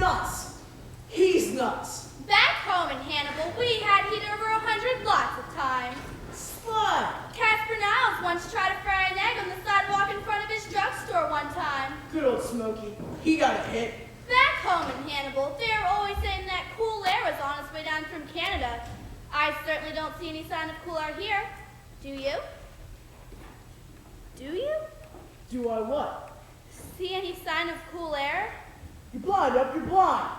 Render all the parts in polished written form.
nuts. He's nuts. Back home in Hannibal, we had heat over 100 lots of times. Slut. Casper Niles once tried to fry an egg on the sidewalk in front of his drugstore one time. Good old Smokey. He got a hit. Back home in Hannibal, they're always saying that cool air was on its way down from Canada. I certainly don't see any sign of cool air here. Do you? Do you? Do I what? See any sign of cool air? You're blind, Up. You're blind.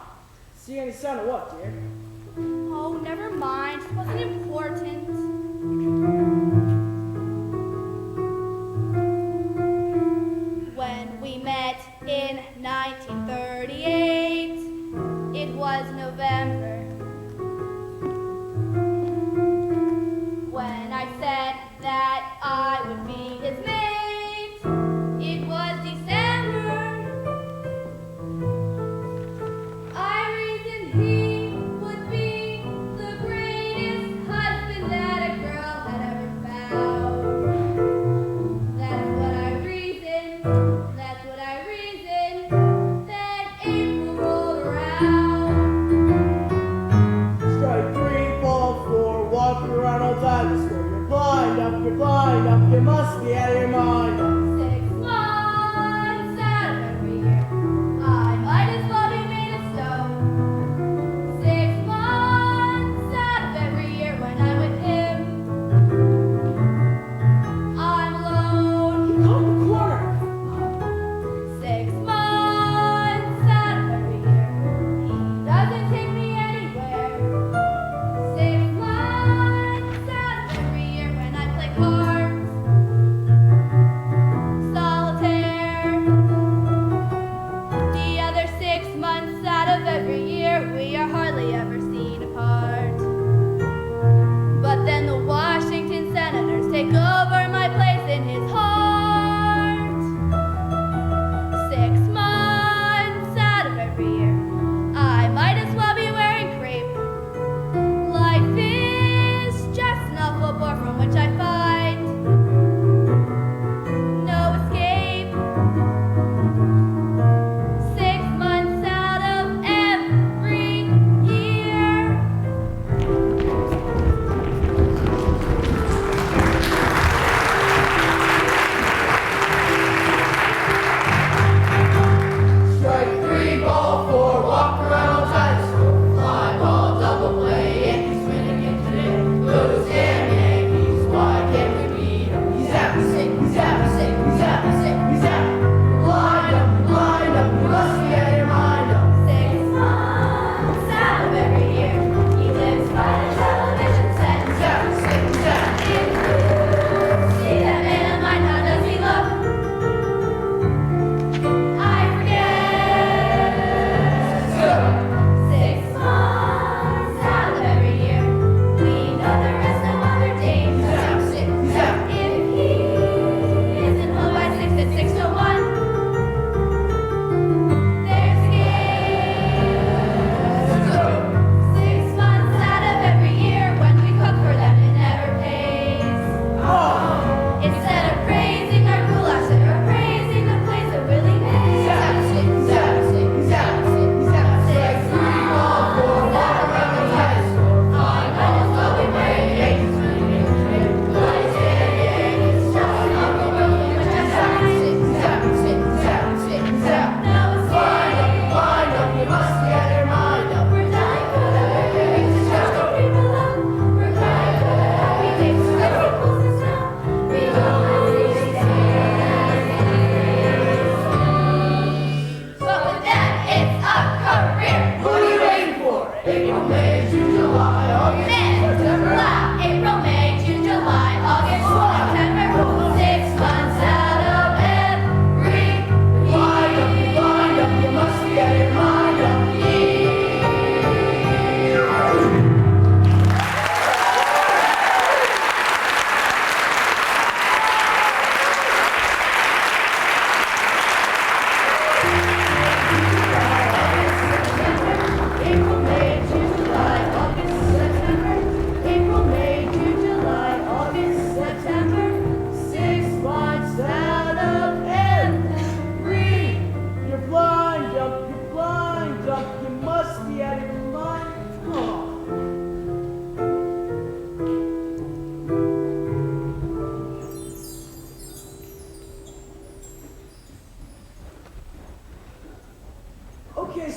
See any sign of what, dear? Oh, never mind. It wasn't important. When we met in 1938, it was November. When I said that I would be his mate, it was December. I reasoned he would be the greatest husband that a girl had ever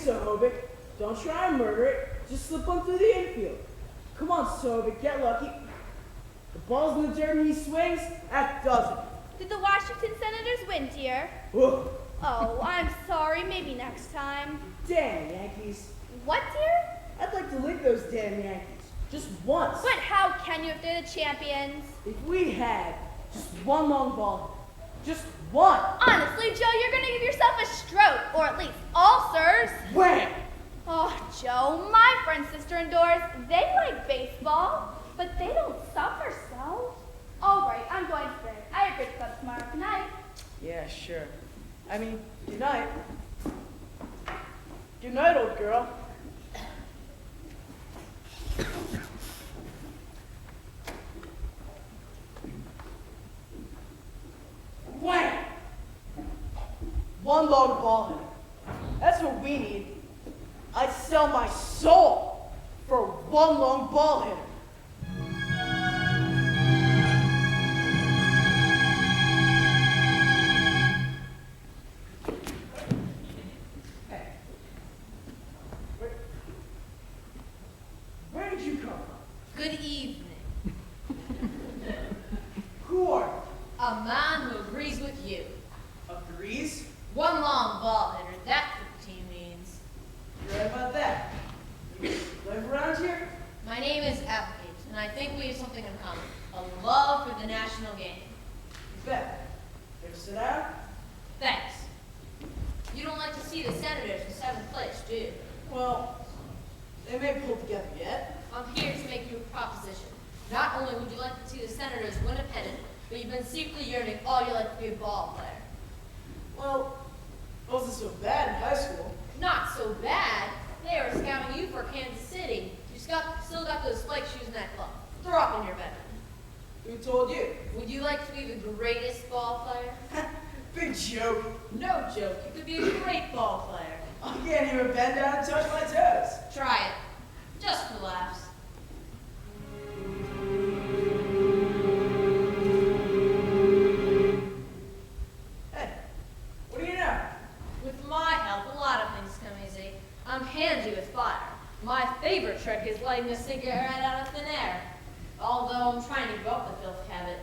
Sohovic. Don't try and murder it. Just slip on through the infield. Come on, Sohovic, get lucky. The ball's in the dirt and he swings, that does it. Did the Washington Senators win, dear? Whoa. Oh, I'm sorry. Maybe next time. Damn Yankees. What, dear? I'd like to lick those damn Yankees. Just once. But how can you if they're the champions? If we had just one long ball, just one. Honestly, Joe, you're going to give yourself a stroke, or at least ulcers. Wham! Oh, Joe, my friend's sister and Doris, they like baseball, but they don't suffer so. All right, I'm going to bed. I have bridge club tomorrow. Good night. Yeah, sure. I mean, good night. Good night, old girl. Wham! One load of ball hitter. That's what we need. I'd sell my soul for one long ball hitter. Hey. Where did you come from? Good evening. Who are you? A man who agrees with you. Agrees? One long ball hitter, that's what the team means. You're right about that. You live around here? My name is Applegate, and I think we have something in common. A love for the national game. You bet. Here, sit down. Thanks. You don't like to see the Senators in 7th place, do you? Well, they may pull together yet. I'm here to make you a proposition. Not only would you like to see the Senators win a pennant, but you've been secretly yearning all your life to be a ball player. Well, it wasn't so bad in high school. Not so bad. They were scouting you for Kansas City. You still got those spike shoes in that club. Throw up in your bedroom. Who told you? Would you like to be the greatest ball player? Big joke. No joke. You could be a great ball player. I can't even bend down and touch my toes. Try it. Just for laughs. Hey, what do you know? With my help, a lot of things come easy. I'm handy with fire. My favorite trick is lighting a cigarette out of thin air. Although I'm trying to give up the filth habit.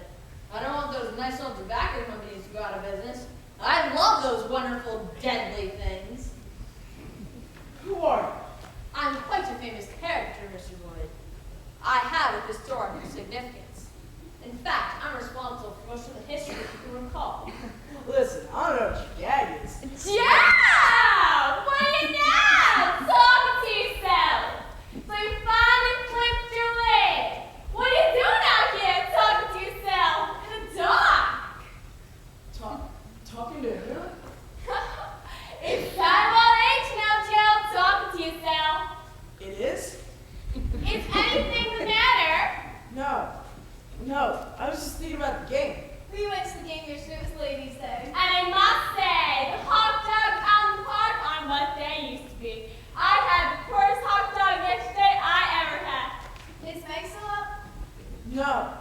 I don't want those nice old tobacco companies to go out of business. I love those wonderful, deadly things. Who are you? I'm quite a famous character, Mr. Boyd. I have a historical significance. In fact, I'm responsible for most of the history that you can recall. Listen, I don't know what your gag is. Yeah! What do you know? Talk to yourself. So you finally clipped your leg. What are you doing out here talking to yourself in the dark? Talking to who? It's time old age now, Joe. Talking to yourself. It is? Is anything the matter? No, I was just thinking about the game. We went to the game yesterday with ladies there. And I must say, the hot dog out in the park aren't what they used to be. I had the first hot dog yesterday I ever had. Is Meg still up?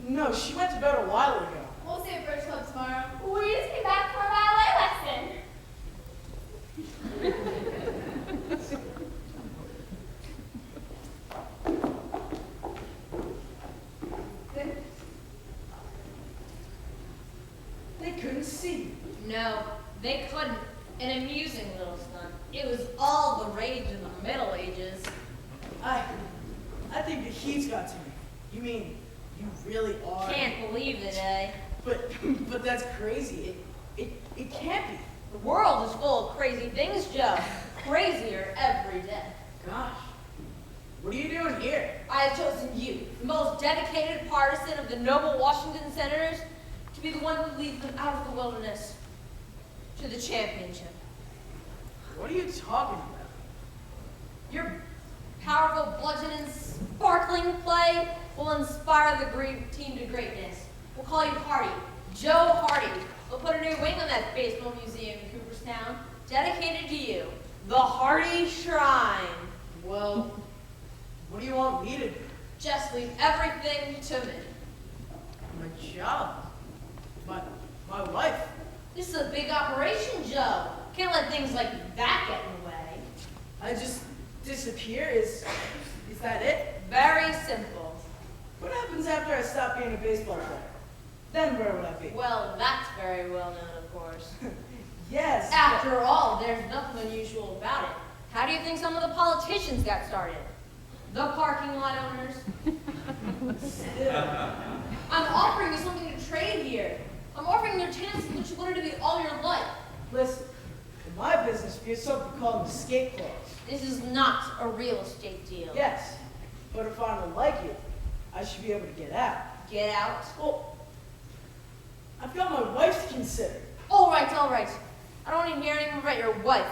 No, she went to bed a while ago. We'll see at Bridge Club tomorrow. We just came back from a ballet lesson. They couldn't see. No, they couldn't. An amusing little stunt. It was all the rage in the Middle Ages. I think the heat's got to me. You mean you really are? Can't believe it, eh? But that's crazy. It can't be. The world is full of crazy things, Joe. Crazier every day. Gosh, what are you doing here? I have chosen you, the most dedicated partisan of the noble Washington Senators, to be the one who leads them out of the wilderness to the championship. What are you talking about? Your powerful, bludgeoning, sparkling play will inspire the team to greatness. We'll call you Hardy, Joe Hardy. We'll put a new wing on that baseball museum in Cooperstown, dedicated to you, the Hardy Shrine. Well, what do you want me to do? Just leave everything to me. My job. My wife. This is a big operation, Joe. Can't let things like that get in the way. I just disappear? Is that it? Very simple. What happens after I stop being a baseball player? Then where would I be? Well, that's very well known, of course. Yes. After all, there's nothing unusual about it. How do you think some of the politicians got started? The parking lot owners. I'm offering you something to trade here. I'm offering you a chance in which you wanted to be all your life. Listen, in my business, we have something called an escape clause. This is not a real estate deal. Yes, but if I don't like it, I should be able to get out. Get out? Well, I've got my wife to consider. All right, all right. I don't want to hear anything about your wife.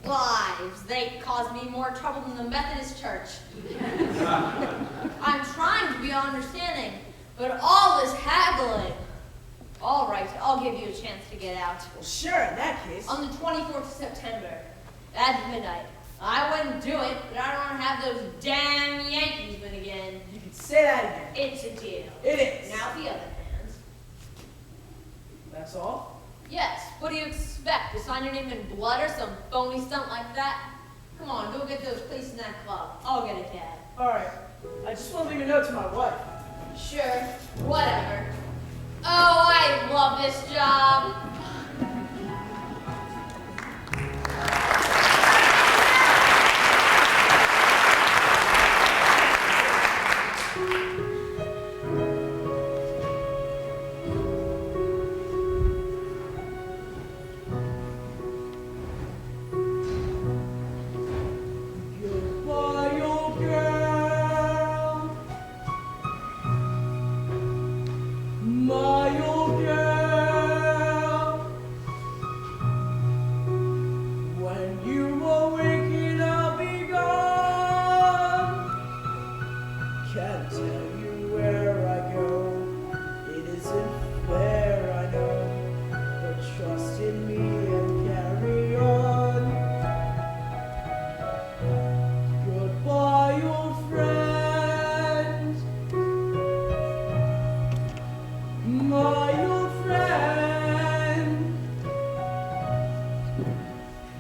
Wives, they cause me more trouble than the Methodist Church. I'm trying to be understanding, but all this haggling. All right, I'll give you a chance to get out. Well, sure, in that case. On the 24th of September, at midnight. I wouldn't do it, but I don't want to have those damn Yankees win again. You can say that again. It's a deal. It is. Now the other hand. That's all? Yes, what do you expect? To sign your name in blood or some phony stunt like that? Come on, go get those places in that club. I'll get a cab. All right. I just want to leave a note to my wife. Sure, whatever. Oh, I love this job. Goodbye, old girl. My old girl. When you awaken, I'll be gone. Can't tell you where I go. It isn't fair, I know. But trust in me and carry on. Goodbye, old friend. My old friend.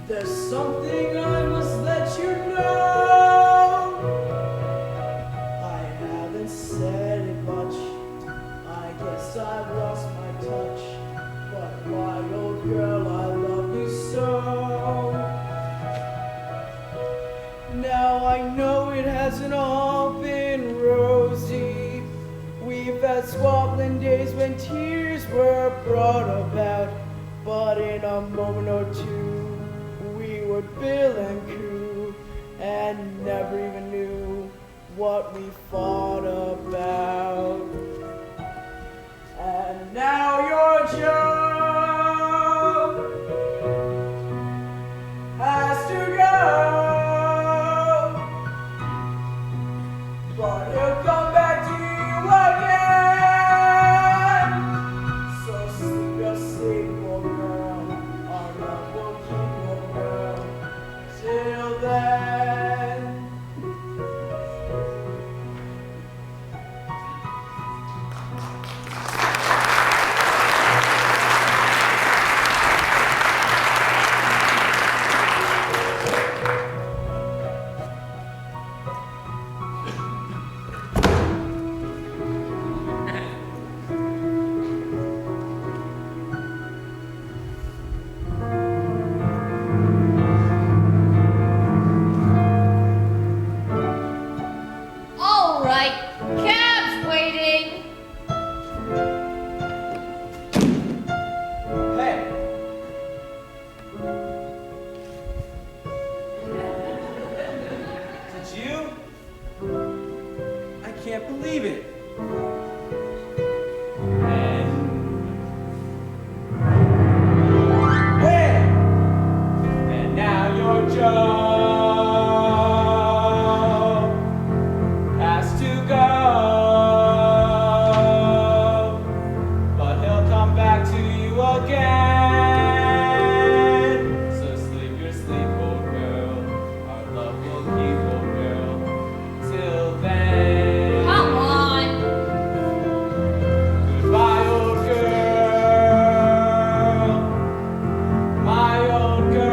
There's something I must let you know. I haven't said it much. I guess I've lost my touch. But my old girl, I love you so. Now I know it hasn't all been rosy. We've had squabbling days when tears were brought about. But in a moment or two, we would bill and coo, and never even knew what we fought about. And now your Joe has to go. But he'll come back to you again. So sleep your sleep, old girl. Our love will keep, old girl. Till then. All right, cab's waiting. Hey. Is it you? I can't believe it. Hey! And now your Joe has to go. But he'll come back to you again. So sleep your sleep, old girl. Our love will keep, old girl. Till then. Come on. Goodbye, old girl. My old girl.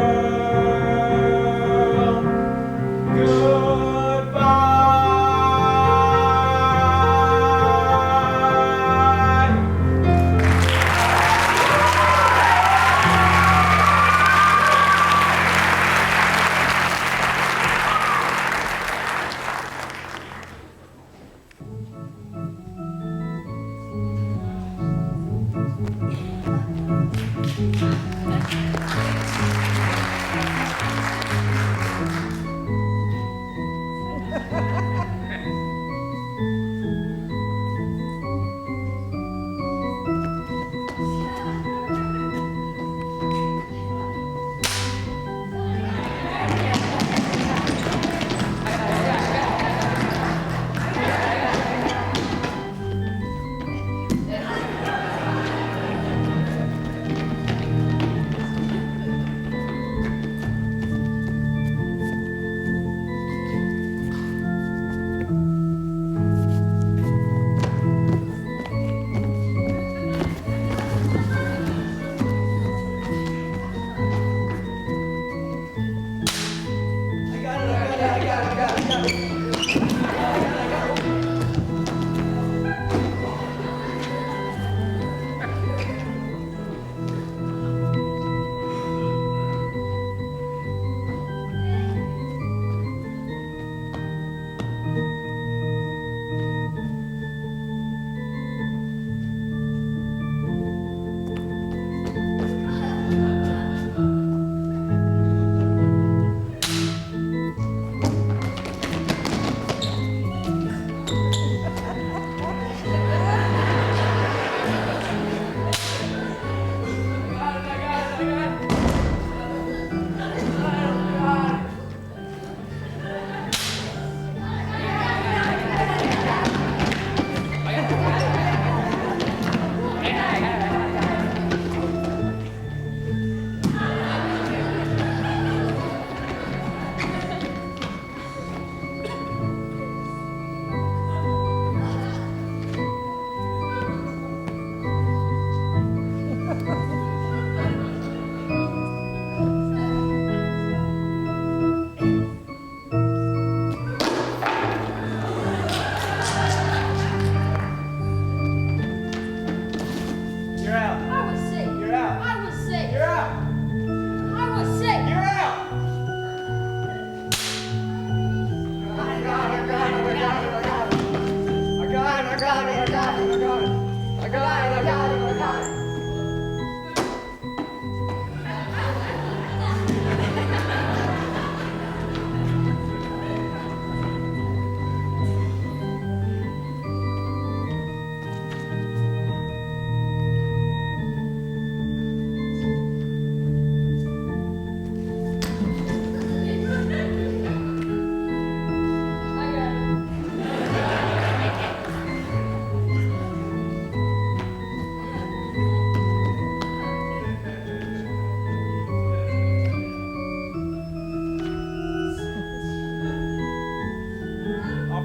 got it.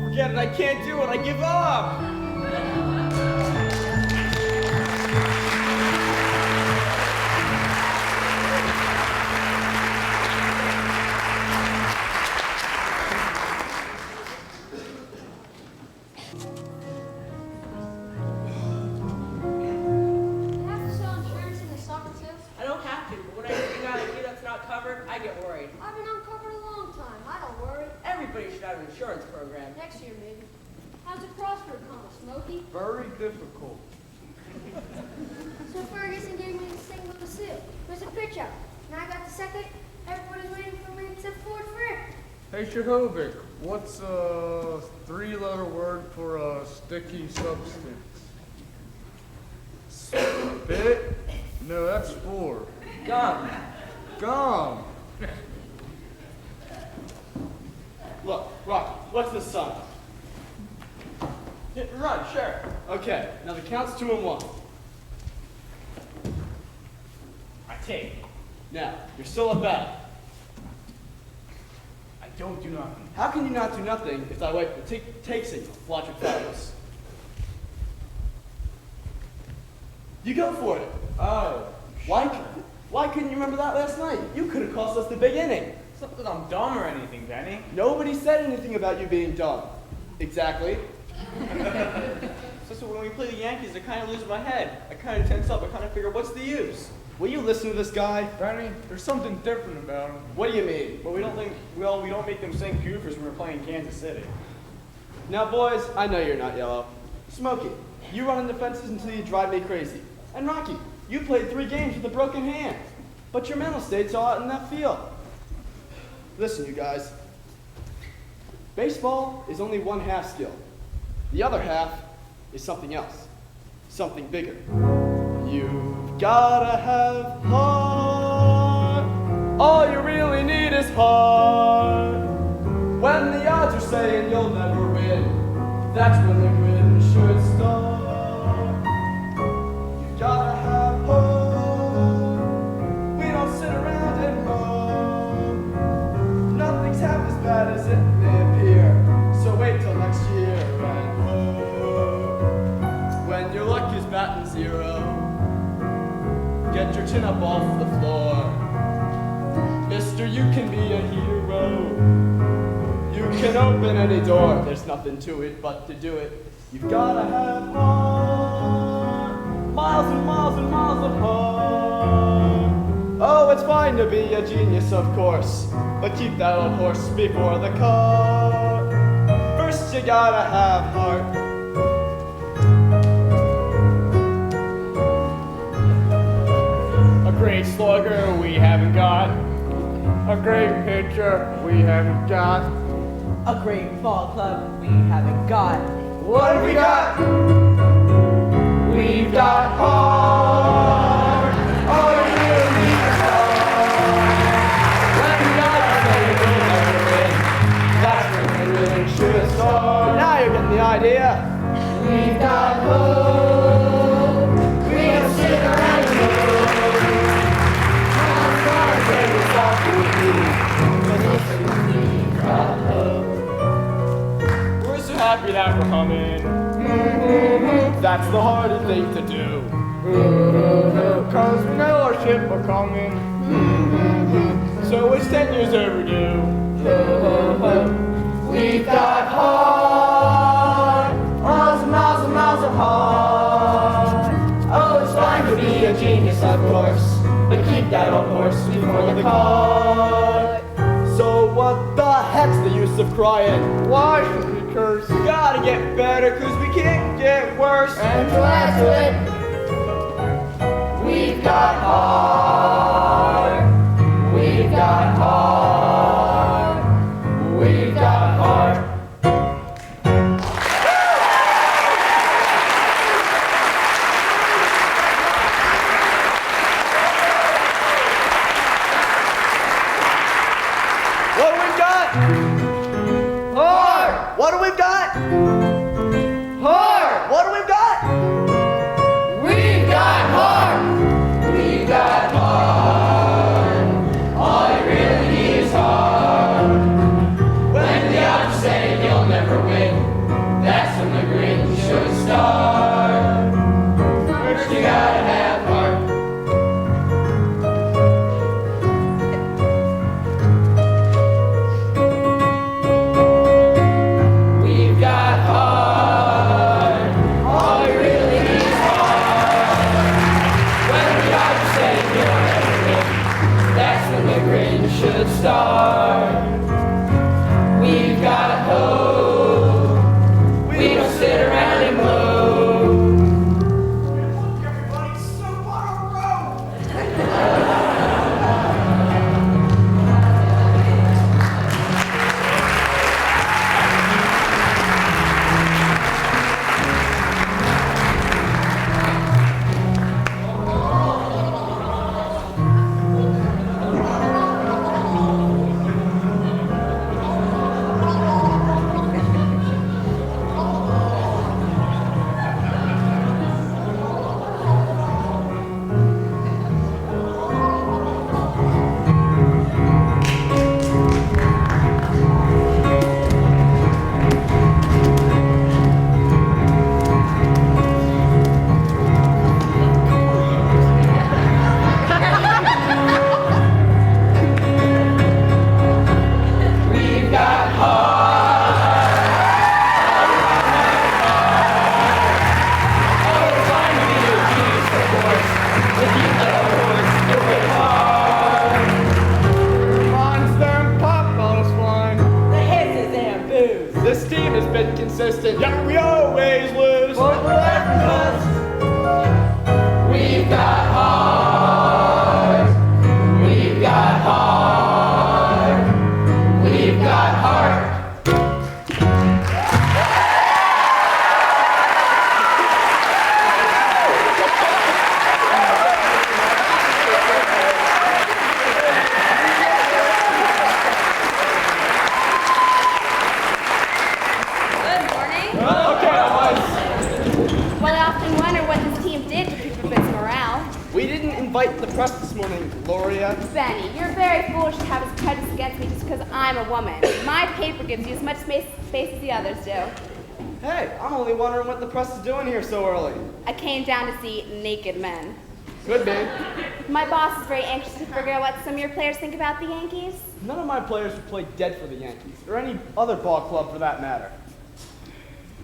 Forget it, I can't do it, I give up! You have to sell insurance in the soccer too? I don't have to, but when I see a guy like you that's not covered, I get worried. I've been uncovered a long time. I don't worry. Everybody should have an insurance program. Next year, maybe. How's the crossword coming, Smokey? Very difficult. So Ferguson gave me the single to seal. There's a pitch out. Now I got the second. Everybody's waiting for me except Ford Frick. Hey Shahovic, what's a three-letter word for a sticky substance? Spit? No, that's four. Gum. Gum. Look, Rocky, what's the sum? Hit and run, sure. Okay, now the count's 2 and 1. I take. Now, you're still at bat. I don't do nothing. How can you not do nothing if I wipe the take signal? Watch it follows. You go for it. Oh. Why couldn't you remember that last night? You could have cost us the big inning. It's not that I'm dumb or anything, Benny. Nobody said anything about you being dumb. Exactly. So when we play the Yankees, I kind of lose my head. I kind of tense up. I kind of figure, what's the use? Will you listen to this guy? Benny, there's something different about him. What do you mean? But we don't make them sing goofers when we're playing Kansas City. Now, boys, I know you're not yellow. Smokey, you run in the fences until you drive me crazy. And Rocky, you played 3 games with a broken hand. But your mental state's all out in that field. Listen, you guys. Baseball is only 1/2 skill. The other half is something else. Something bigger. You've gotta have heart. All you really need is heart. When the odds are saying you'll never win, that's when the win should start. You've gotta have heart. We don't sit around and moan. Nothing's half as bad as it may appear. So wait till next year and hope. When your luck is batting 0, get your chin up off the floor. Mister, you can be a hero. You can open any door. There's nothing to it but to do it. You've gotta have heart. Miles and miles and miles of heart. Oh, it's fine to be a genius, of course, but keep that old horse before the cart. First you gotta have heart. A great slugger we haven't got. A great pitcher we haven't got. A great ball club we haven't got. What have we got? We've got heart. All you really need is heart. When you gotta say you'll never win, that's when you really should start. Now you're getting the idea. We've got hope. We don't sit around and hope. Now it's our favorite song to repeat. We've got hope. We're so happy that we're humming. That's the hardest thing to do. Cause we know our ship are coming. So it's 10 years overdue. We've got heart. Miles and miles and miles of heart. Oh, it's fine to be a genius, of course, but keep that old horse before the cart. So what the heck's the use of crying? Why should we curse. Gotta get better, cause we can't get worse. And to add to it, we've got heart. We've got heart. We've got heart. What do we got? Heart! What do we got? Heart! What do we got? We've got heart. We've got heart. All you really need is heart. When the odds say you'll never win, that's when the grin should start. First you gotta have heart. We've got heart. All you really need is heart. When the odds say you'll never win, that's when the grin should start. We've got hope. We don't sit around and mope. Everybody, soup on a rope! We've got heart. Oh, it's time to be your peace, of course. If you know it's doing hard. Monster and pop bottles flying. The hisses and boos. This team has been consistent, yet we always lose. But we're laughing 'cause We've got heart. We've got heart. We've got heart. Good morning. Okay, boys. Well, I often wonder what this team did to keep up its morale. We didn't invite the press this morning, Gloria. Benny, you're very foolish to have this prejudice against me just because I'm a woman. My paper gives you as much space as the others do. Hey, I'm only wondering what the press is doing here so early. I came down to see naked men. Could be. My boss is very anxious to figure out what some of your players think about the Yankees. None of my players would play dead for the Yankees, or any other ball club for that matter.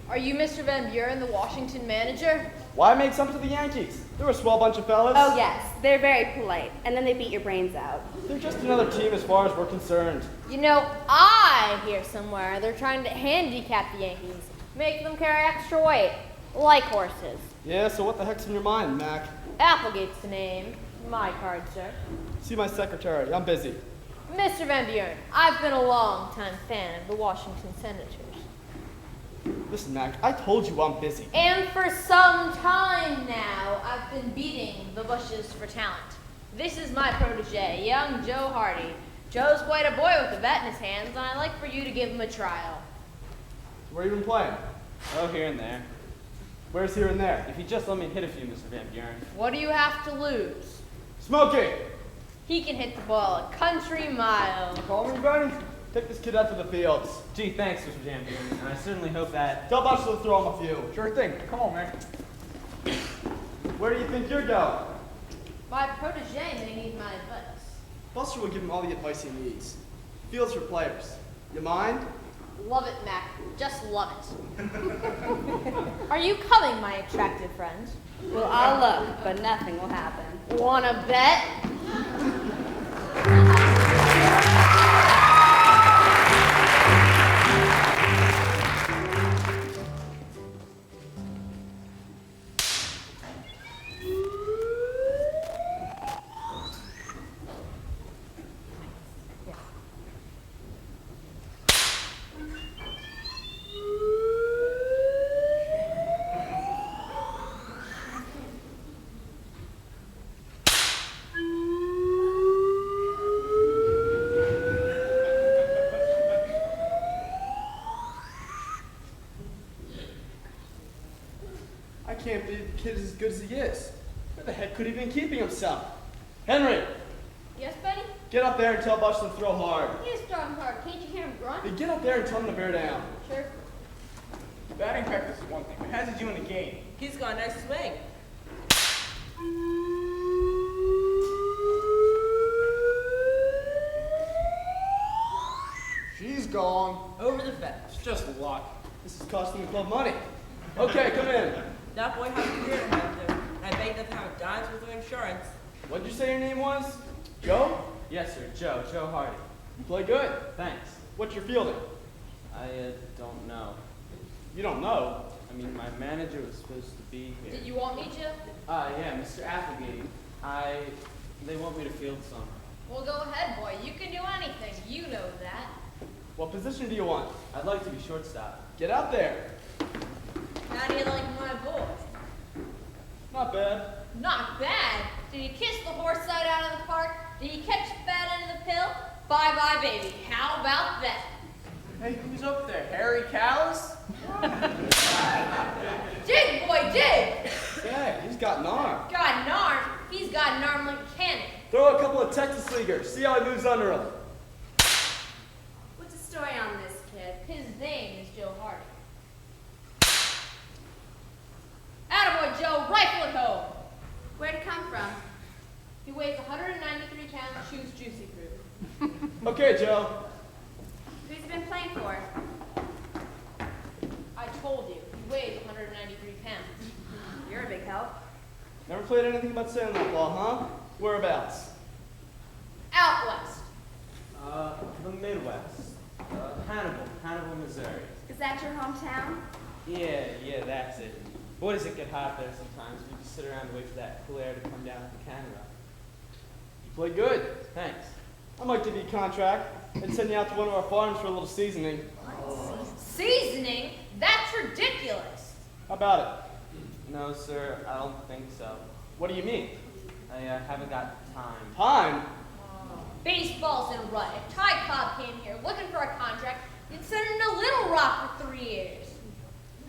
Are you Mr. Van Buren, the Washington manager? Why make some to the Yankees? They're a swell bunch of fellas. Oh yes, they're very polite, and then they beat your brains out. They're just another team as far as we're concerned. You know, I hear somewhere they're trying to handicap the Yankees, make them carry extra weight, like horses. Yeah, so what the heck's in your mind, Mac? Applegate's the name. My card, sir. See my secretary, I'm busy. Mr. Van Buren, I've been a long-time fan of the Washington Senators. Listen, Mac, I told you I'm busy. And for some time now, I've been beating the bushes for talent. This is my protege, young Joe Hardy. Joe's quite a boy with a bat in his hands, and I'd like for you to give him a trial. Where you been playing? Oh, here and there. Where's here and there? If you just let me hit a few, Mr. Van Buren. What do you have to lose? Smokey! He can hit the ball a country mile. Call me, Benny. Take this kid out to the fields. Gee, thanks, Mr. Van Buren, and I certainly hope that... Tell Buster to throw him a few. Sure thing. Come on, man. Where do you think you're going? My protege may need my advice. Buster will give him all the advice he needs. Fields for players. You mind? Love it, Mac. Just love it. Are you coming, my attractive friend? Well, I'll look, but nothing will happen. Wanna bet? can't believe the kid is as good as he is. Where the heck could he have been keeping himself? Henry, Yes, Betty? get up there and tell Bush to throw hard. He is throwing hard. Can't you hear him grunt? Hey, get up there and tell him to bear down. Sure. Batting practice is one thing, but how's he do in the game? He's got a nice swing. She's gone. Over the fence. It's just luck. This is costing the club money. Okay, come in. That boy has a career to have to. And I bet he doesn't have a dime's worth of insurance. What'd you say your name was? Joe? Yes, sir. Joe Hardy. You play good. Thanks. What's your fielding? I don't know. You don't know. I mean, my manager was supposed to be here. Did you want me to? Yeah, Mr. Applegate. They want me to field some. Well, go ahead, boy. You can do anything. You know that. What position do you want? I'd like to be shortstop. Get out there. How do you like my boy? Not bad. Not bad. Did he kiss the horse side out of the park? Did he catch the fat end of the pill? Bye-bye, baby. How about that? Hey, who's up there? Harry Callis? Dig, boy, dig! Yeah, he's got an arm. Got an arm. He's got an arm like a cannon. Throw a couple of Texas leaguers. See how he moves under him. What's the story on this kid? His name is Joe Hardy. Attaboy, Joe. Rifle it home. Where'd it come from? He weighs 193 pounds, chews juicy fruit. Okay, Joe. Who's he been playing for? I told you, he weighs 193 pounds. You're a big help. Never played anything but sandlot ball, huh? Whereabouts? Out west. The Midwest. Hannibal, Missouri. Is that your hometown? Yeah, that's it. Boy, does it get hot there sometimes. We just sit around and wait for that cool air to come down at the Canada. You play good. Thanks. I might give you a contract and send you out to one of our farms for a little seasoning. Seasoning? That's ridiculous. How about it? No, sir, I don't think so. What do you mean? I haven't got time. Time? Baseball's in a rut. If Ty Cobb came here looking for a contract, you'd send him to Little Rock for 3 years.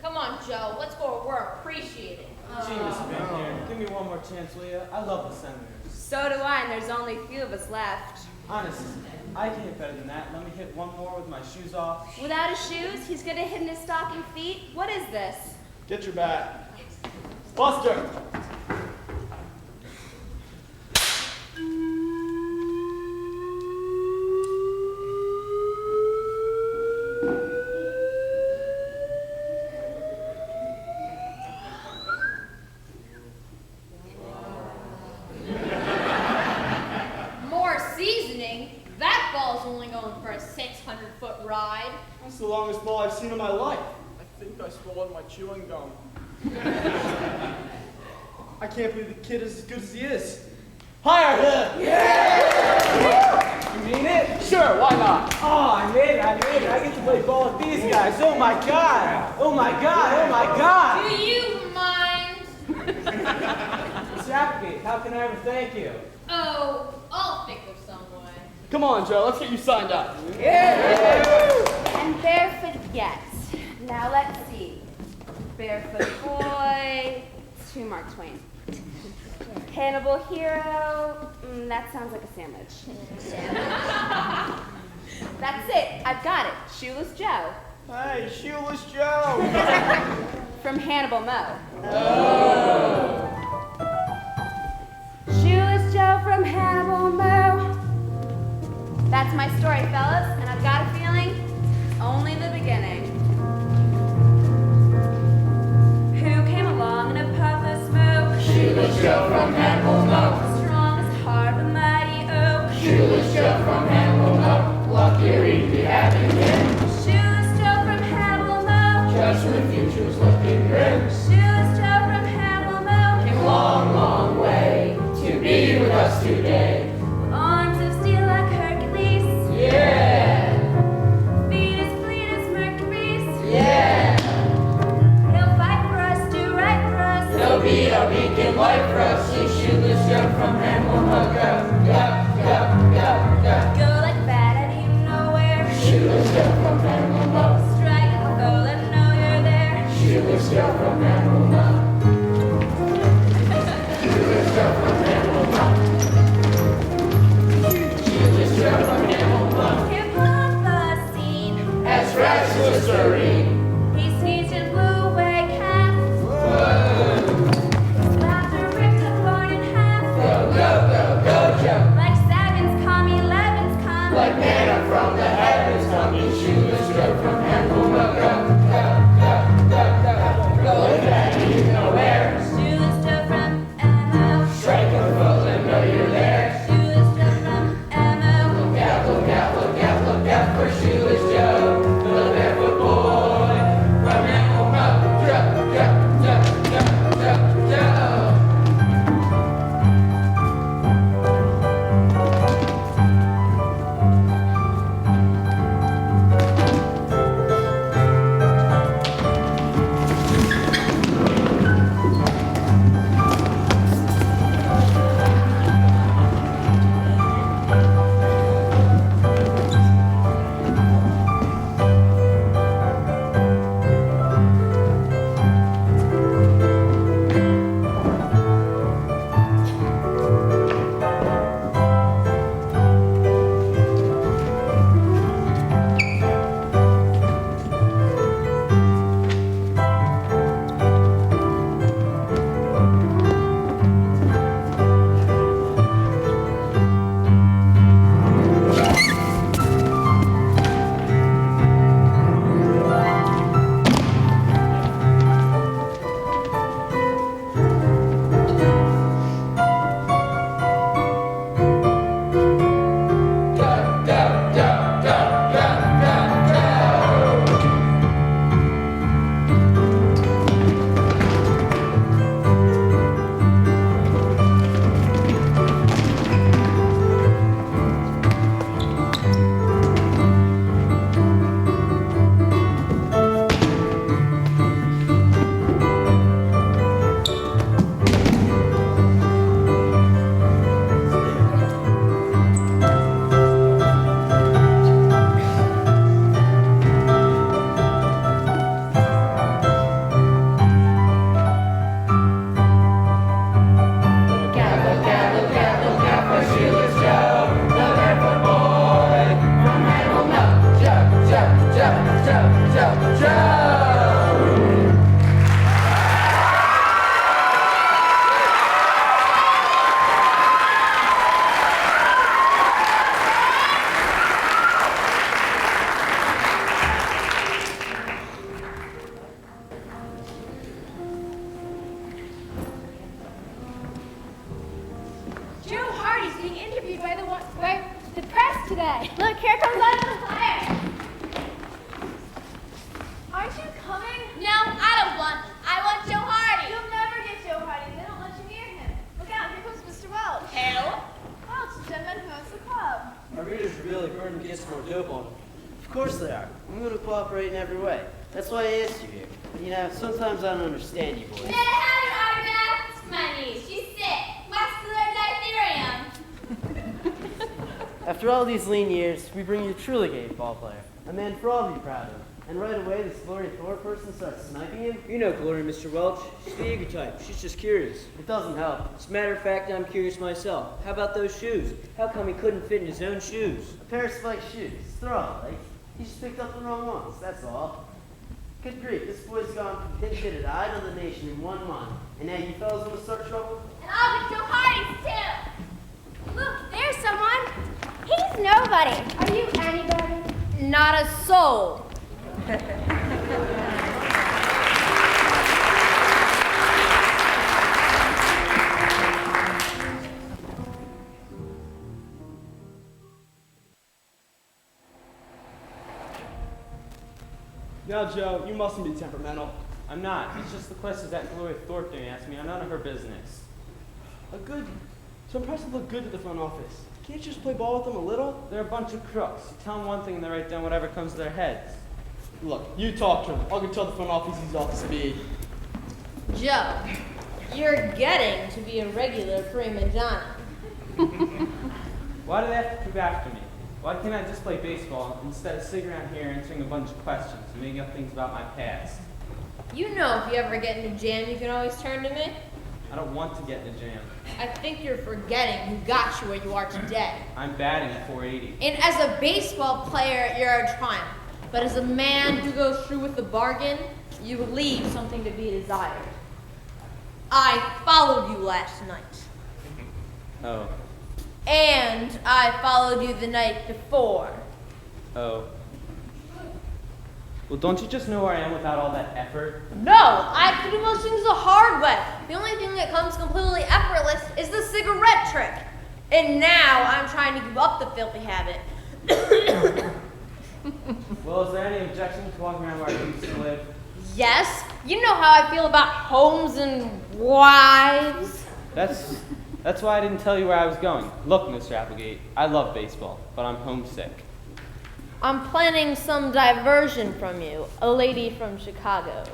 Come on, Joe. Let's go to work. Appreciate it. Gee, Miss Van here, give me one more chance, will you? I love the Senators. So do I, and there's only a few of us left. Honest, I can hit better than that. Let me hit one more with my shoes off. Without his shoes, he's gonna hit in his stocking feet. What is this? Get your bat. Buster! More seasoning? That ball's only going for a 600-foot ride. That's the longest ball I've seen in my life. I think I swallowed my chewing gum. I can't believe the kid is as good as he is. Hire him! You mean it? Sure, why not? Oh, I made it. I get to play ball with these guys. Oh my God. Oh my God. Do you mind? Mr. Applegate, how can I ever thank you? Oh, I'll think of some way. Come on, Joe, let's get you signed up. And barefoot yet. Now let's see. Barefoot boy to Mark Twain. Hannibal hero. That sounds like a sandwich. That's it. I've got it. Shoeless Joe. Hey, Shoeless Joe! From Hannibal Mo. Shoeless Joe from Hannibal Mo. That's my story, fellas, and I've got a feeling it's only the beginning. Who came along in a puff of smoke? Shoeless Joe from Hannibal Mo. Strong as hard the mighty oak. Shoeless Joe from Hannibal Mo. Lucky he'd be having him. Shoeless Joe from Hannibal Mo. Just when the future's looking grim. Shoeless Joe from Hannibal Mo. Came a long, long way to be with us today. Arms of steel like Hercules. Yeah, Feet as fleet as Mercury's. yeah. He'll fight for us, do right for us. He'll be a beacon light for us. See Shoeless Joe from Hannibal Mo. Go. Go like bad out of nowhere. Shoeless Joe from Hannibal Mo. Strike at the foe, let 'em know you're there. Shoeless Joe from Hannibal Mo. life's Listerine. He sneezed and blew away half. His laughter ripped the floor in half. Go, Joe. Like sevens come, 11s come. Like manna from the heavens coming, shoeless Joe from Hamble. Go, that you nowhere. Shoeless Joe from Elmo. Strike a foot and know you're there. Shoeless Joe from Elmo. Look out, look out, look out, look out for shoeless Joe, the barefoot boy from Hamble. Joe. Joe Hardy's being interviewed by the press today. Look, here comes another player. Aren't you coming? No, I want Joe Hardy. You'll never get Joe Hardy. They don't let you near him. Look out, here comes Mr. Welch. Who? Welch, the gentleman who owns the club. Our readers are really burning to get some more dope on them. Of course they are. I'm going to cooperate in every way. That's why I asked you here. You know, sometimes I don't understand you boys. May I have your autograph? It's my niece. She's sick. Muscular diphtherium. After all these lean years, we bring you a truly gay ball player. A man for all to be proud of. And right away, this Gloria Thor person starts sniping him. You know Gloria, Mr. Welch. She's the eager type. She's just curious. It doesn't help. As a matter of fact, I'm curious myself. How about those shoes? How come he couldn't fit in his own shoes? A pair of spiked shoes. They're all alike. He just picked up the wrong ones, that's all. Good grief, this boy's gone from pin-fitted eye to the nation in 1 month. And now you fellas want to start trouble? And I'll get Joe Hardy's too. Look, there's someone. He's nobody. Are you anybody? Not a soul. Now, Joe, you mustn't be temperamental. I'm not. It's just the questions that Gloria Thornton asked me are none of her business. So impressive look good to the front office. Can't you just play ball with them a little? They're a bunch of crooks. You tell them one thing and they write down whatever comes to their heads. Look, you talk to him. I'll go tell the front office he's off the speed. Joe, you're getting to be a regular prima donna. Why do they have to keep after me? Why can't I just play baseball instead of sitting around here answering a bunch of questions and making up things about my past? You know if you ever get in a jam, you can always turn to me. I don't want to get in a jam. I think you're forgetting who got you where you are today. I'm batting at 480. And as a baseball player, you're a triumph. But as a man who goes through with the bargain, you leave something to be desired. I followed you last night. Oh. And I followed you the night before. Oh. Well, don't you just know where I am without all that effort? No, I have to do most things the hard way. The only thing that comes completely effortless is the cigarette trick. And now I'm trying to give up the filthy habit. Well, is there any objection to walking around where I used to live? Yes, you know how I feel about homes and wives. That's why I didn't tell you where I was going. Look, Mr. Applegate, I love baseball, but I'm homesick. I'm planning some diversion from you, a lady from Chicago.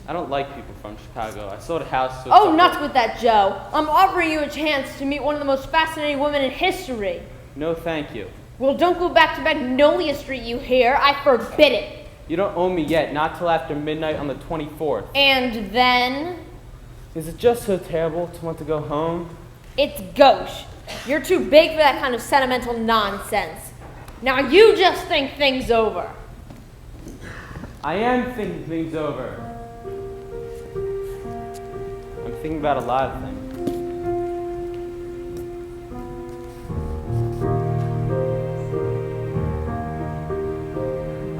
I don't like people from Chicago. I sold a house to Oh, nuts with that, Joe. I'm offering you a chance to meet one of the most fascinating women in history. No, thank you. Well, don't go back to Magnolia Street, you hear? I forbid it. You don't owe me yet, not till after midnight on the 24th. And then? Is it just so terrible to want to go home? It's gauche. You're too big for that kind of sentimental nonsense. Now you just think things over. I am thinking things over. I'm thinking about a lot of things.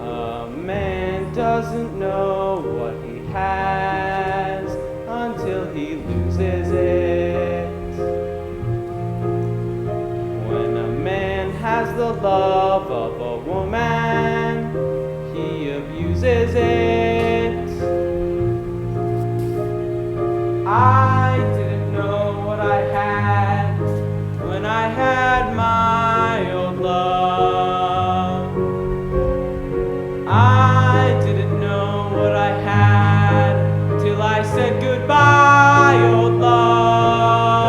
A man doesn't know what he has until he loses it. When a man has the love of a woman, he abuses it. I didn't know what I had when I had my old love. I didn't know what I had till I said goodbye, old love.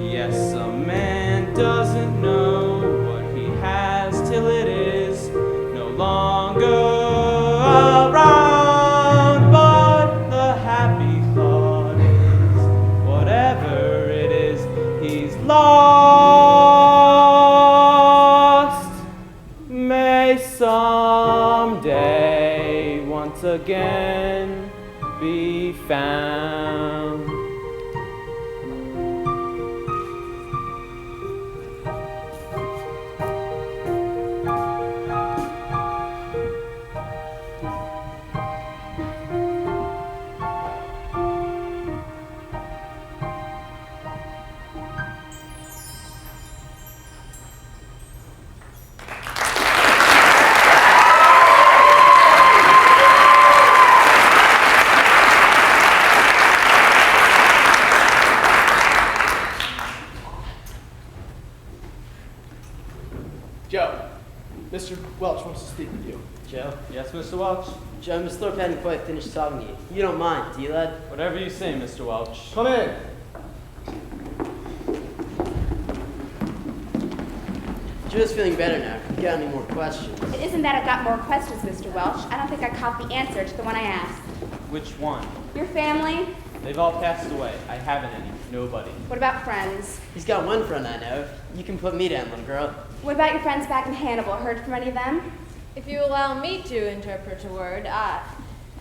Yes, a man doesn't know what he has till it is no longer around. But the happy thought is, whatever it is, he's lost. May someday once again be found. Joe, Mr. Welch wants to speak with you. Joe? Yes, Mr. Welch? Joe, Miss Thorpe hadn't quite finished talking to you. You don't mind, do you, lad? Whatever you say, Mr. Welch. Come in. Joe's feeling better now. You got any more questions? It isn't that I've got more questions, Mr. Welch. I don't think I caught the answer to the one I asked. Which one? Your family? They've all passed away. I haven't any. Nobody. What about friends? He's got one friend I know. You can put me down, little girl. What about your friends back in Hannibal? Heard from any of them? If you allow me to interpret a word, I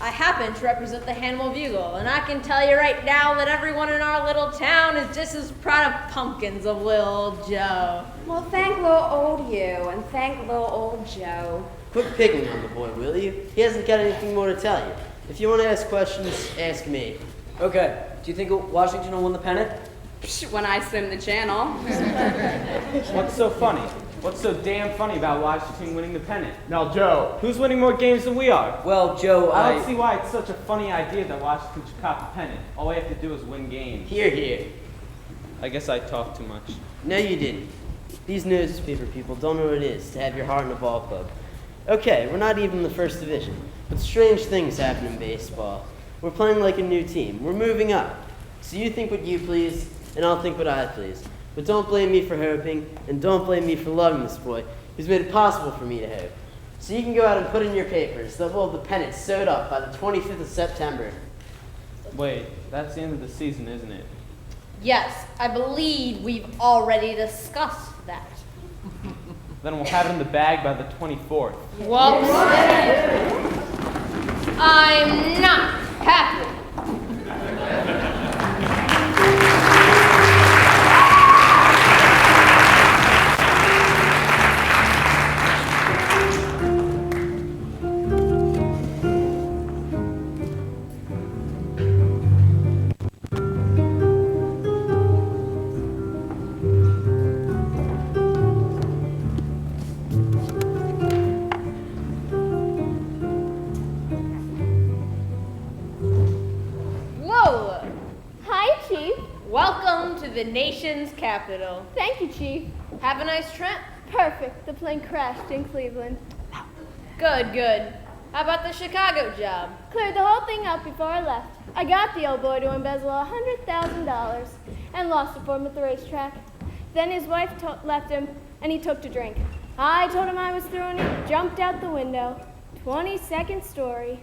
happen to represent the Hannibal Bugle, and I can tell you right now that everyone in our little town is just as proud of pumpkins of little Joe. Well, thank little old you, and thank little old Joe. Quit picking on the boy, will you? He hasn't got anything more to tell you. If you want to ask questions, ask me. Okay, do you think Washington will win the pennant? Psh, when I swim the channel. What's so funny? What's so damn funny about Washington winning the pennant? Now, Joe. Who's winning more games than we are? Well, Joe, I don't see why it's such a funny idea that Washington should cop the pennant. All we have to do is win games. Here, here. I guess I talk too much. No, you didn't. These newspaper people don't know what it is to have your heart in a ball club. Okay, we're not even in the first division, but strange things happen in baseball. We're playing like a new team. We're moving up. So you think what you please, and I'll think what I please. But don't blame me for hoping, and don't blame me for loving this boy, who's made it possible for me to hope. So you can go out and put in your papers that we'll have the pennant sewed up by the 25th of September. Wait, that's the end of the season, isn't it? Yes, I believe we've already discussed that. Then we'll have it in the bag by the 24th. Whoops. I'm not happy. Welcome to the nation's capital. Thank you, Chief. Have a nice trip. Perfect. The plane crashed in Cleveland. Good, good. How about the Chicago job? Cleared the whole thing up before I left. I got the old boy to embezzle $100,000 and lost it for him at the racetrack. Then his wife left him, and he took to drink. I told him I was through, and he jumped out the window. 22nd story.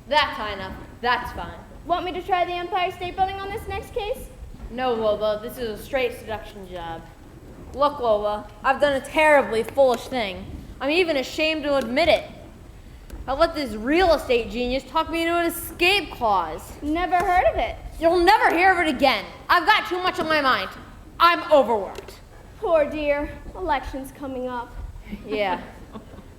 That's high enough. That's fine. Want me to try the Empire State Building on this next case? No, Lola, this is a straight seduction job. Look, Lola, I've done a terribly foolish thing. I'm even ashamed to admit it. I let this real estate genius talk me into an escape clause. Never heard of it. You'll never hear of it again. I've got too much on my mind. I'm overworked. Poor dear. Election's coming up. Yeah.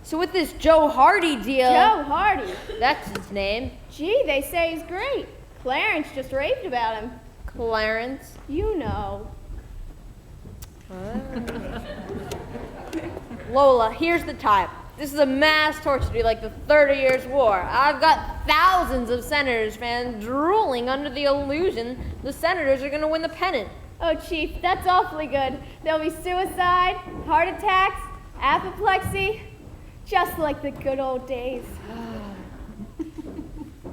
So with this Joe Hardy deal... Joe Hardy? That's his name. Gee, they say he's great. Clarence just raved about him. Clarence? You know. Lola, here's the type. This is a mass torture like the 30 Years' War. I've got thousands of Senators fans drooling under the illusion the Senators are going to win the pennant. Oh, Chief, that's awfully good. There'll be suicide, heart attacks, apoplexy, just like the good old days.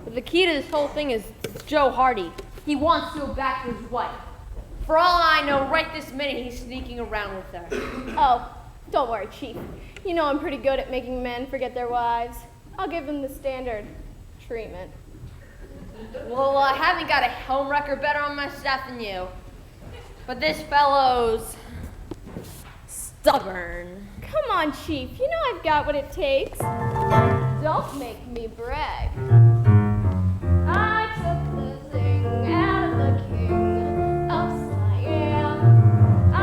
But the key to this whole thing is Joe Hardy. He wants to go back to his wife. For all I know, right this minute, he's sneaking around with her. Oh, don't worry, Chief. You know I'm pretty good at making men forget their wives. I'll give him the standard treatment. Well, I haven't got a home wrecker better on my staff than you. But this fellow's stubborn. Come on, Chief. You know I've got what it takes. Don't make me brag. I took the thing out of the king of Siam. I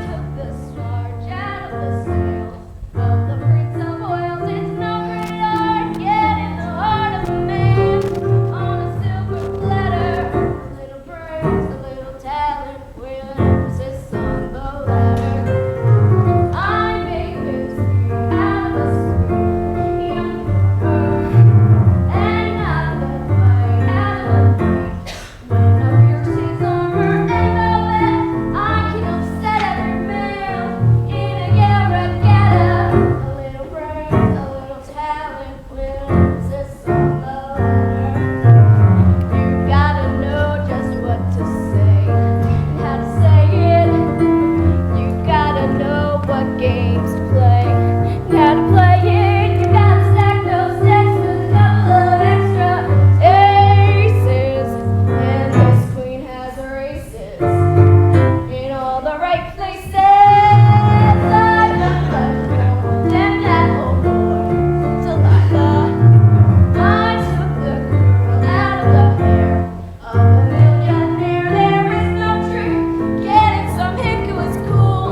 took the starch out of the sails of the Prince of Wales. It's no great art getting the heart of a man on a silver platter. A little brains, a little talent, with an emphasis on the latter. I made history out of a sweet young bird, and I led right out of the beach. When I pierced his armor and velvet, I can upset every man in a Yale regatta. A little brains, a little talent, with an emphasis on the latter. You gotta know just what to say and how to say it. You gotta know what games to play and how to play it. You gotta stack those decks with a couple of extra aces. And this queen has her aces in all the right places. I look like no, damn that old boy, Delilah. I took the girl out of the hair of a millionaire. There is no trick getting some hick who is cool,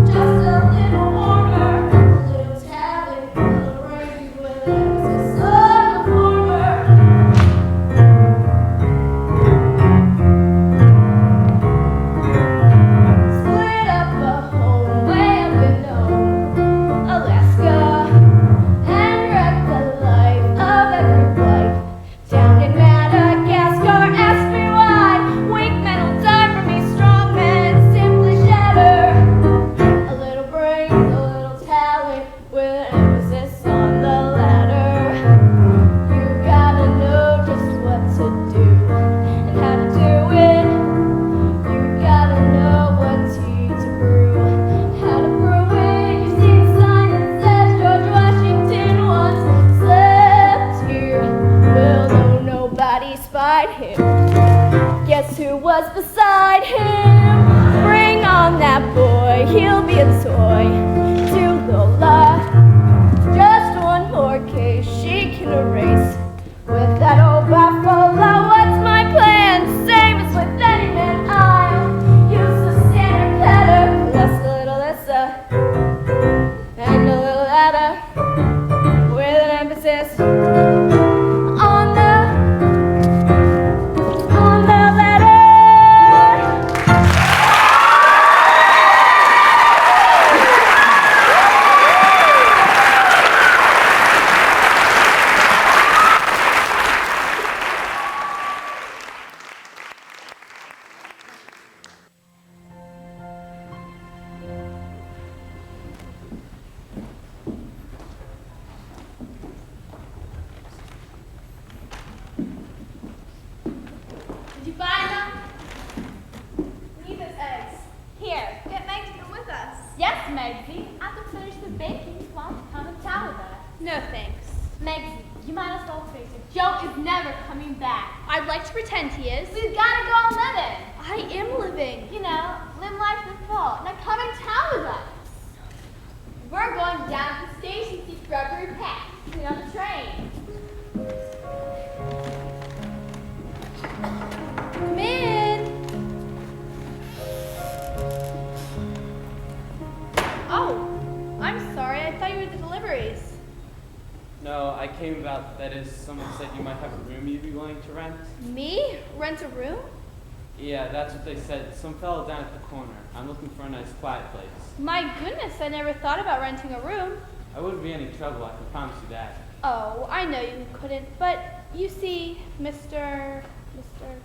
just a little warmer, a little talent, a little range with an emphasis on the former. Split up a home way up in Alaska and wreck the life of every wife down in Madagascar. Ask me why weak men will die for me, strong men simply shatter. A little brains, a little talent, with an emphasis on the latter. You gotta know just what to do and how to do it. You gotta know what tea to brew and how to brew it. You see the sign that says George Washington once slept here. Well, though nobody spied him, guess who was beside him? Bring on that boy, he'll be a toy to the light. No thanks. Megsy, you might as well face it. Joe is never coming back. I'd like to pretend he is. We've gotta go on living. I am living. You know, live life to the full. Now come and town with us. We're going down to the station to see Gregory Pack. Get on the train. Come in. Oh, I'm sorry. I thought you were the deliveries. No, I came about, that is, someone said you might have a room you'd be willing to rent. Me? Rent a room? Yeah, that's what they said. Some fellow down at the corner. I'm looking for a nice quiet place. My goodness, I never thought about renting a room. I wouldn't be any trouble, I can promise you that. Oh, I know you couldn't, but you see, Mr.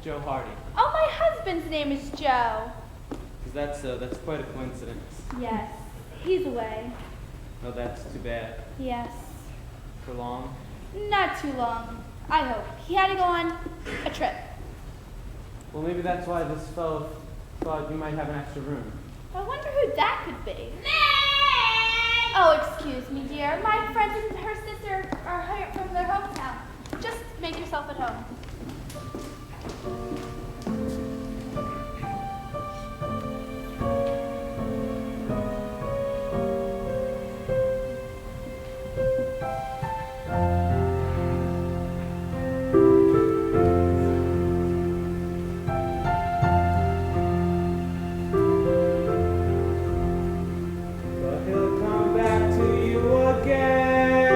Joe Hardy. Oh, my husband's name is Joe. Because that's quite a coincidence. Yes, he's away. No, that's too bad. Yes. For long? Not too long, I hope. He had to go on a trip. Well, maybe that's why this fellow thought you might have an extra room. I wonder who that could be. Oh, excuse me, dear. My friend and her sister are here from their hometown. Just make yourself at home. But he'll come back to you again.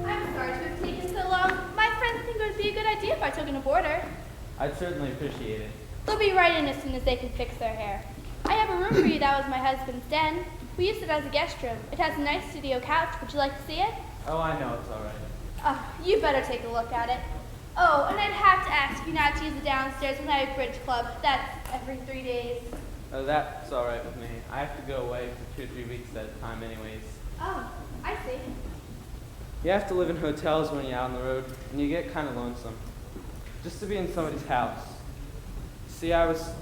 I'm sorry to have taken so long. My friends think it would be a good idea if I took in a boarder. I'd certainly appreciate it. They'll be right in as soon as they can fix their hair. I have a room for you that was my husband's den. We used it as a guest room. It has a nice studio couch. Would you like to see it? Oh, I know, it's all right. Oh, you better take a look at it. Oh, and I'd have to ask you not to use the downstairs when I have bridge club. That's every 3 days. Oh, that's all right with me. I have to go away for 2 or 3 weeks at a time anyways. Oh, I see. You have to live in hotels when you're out on the road, and you get kind of lonesome. Just to be in somebody's house. See, I was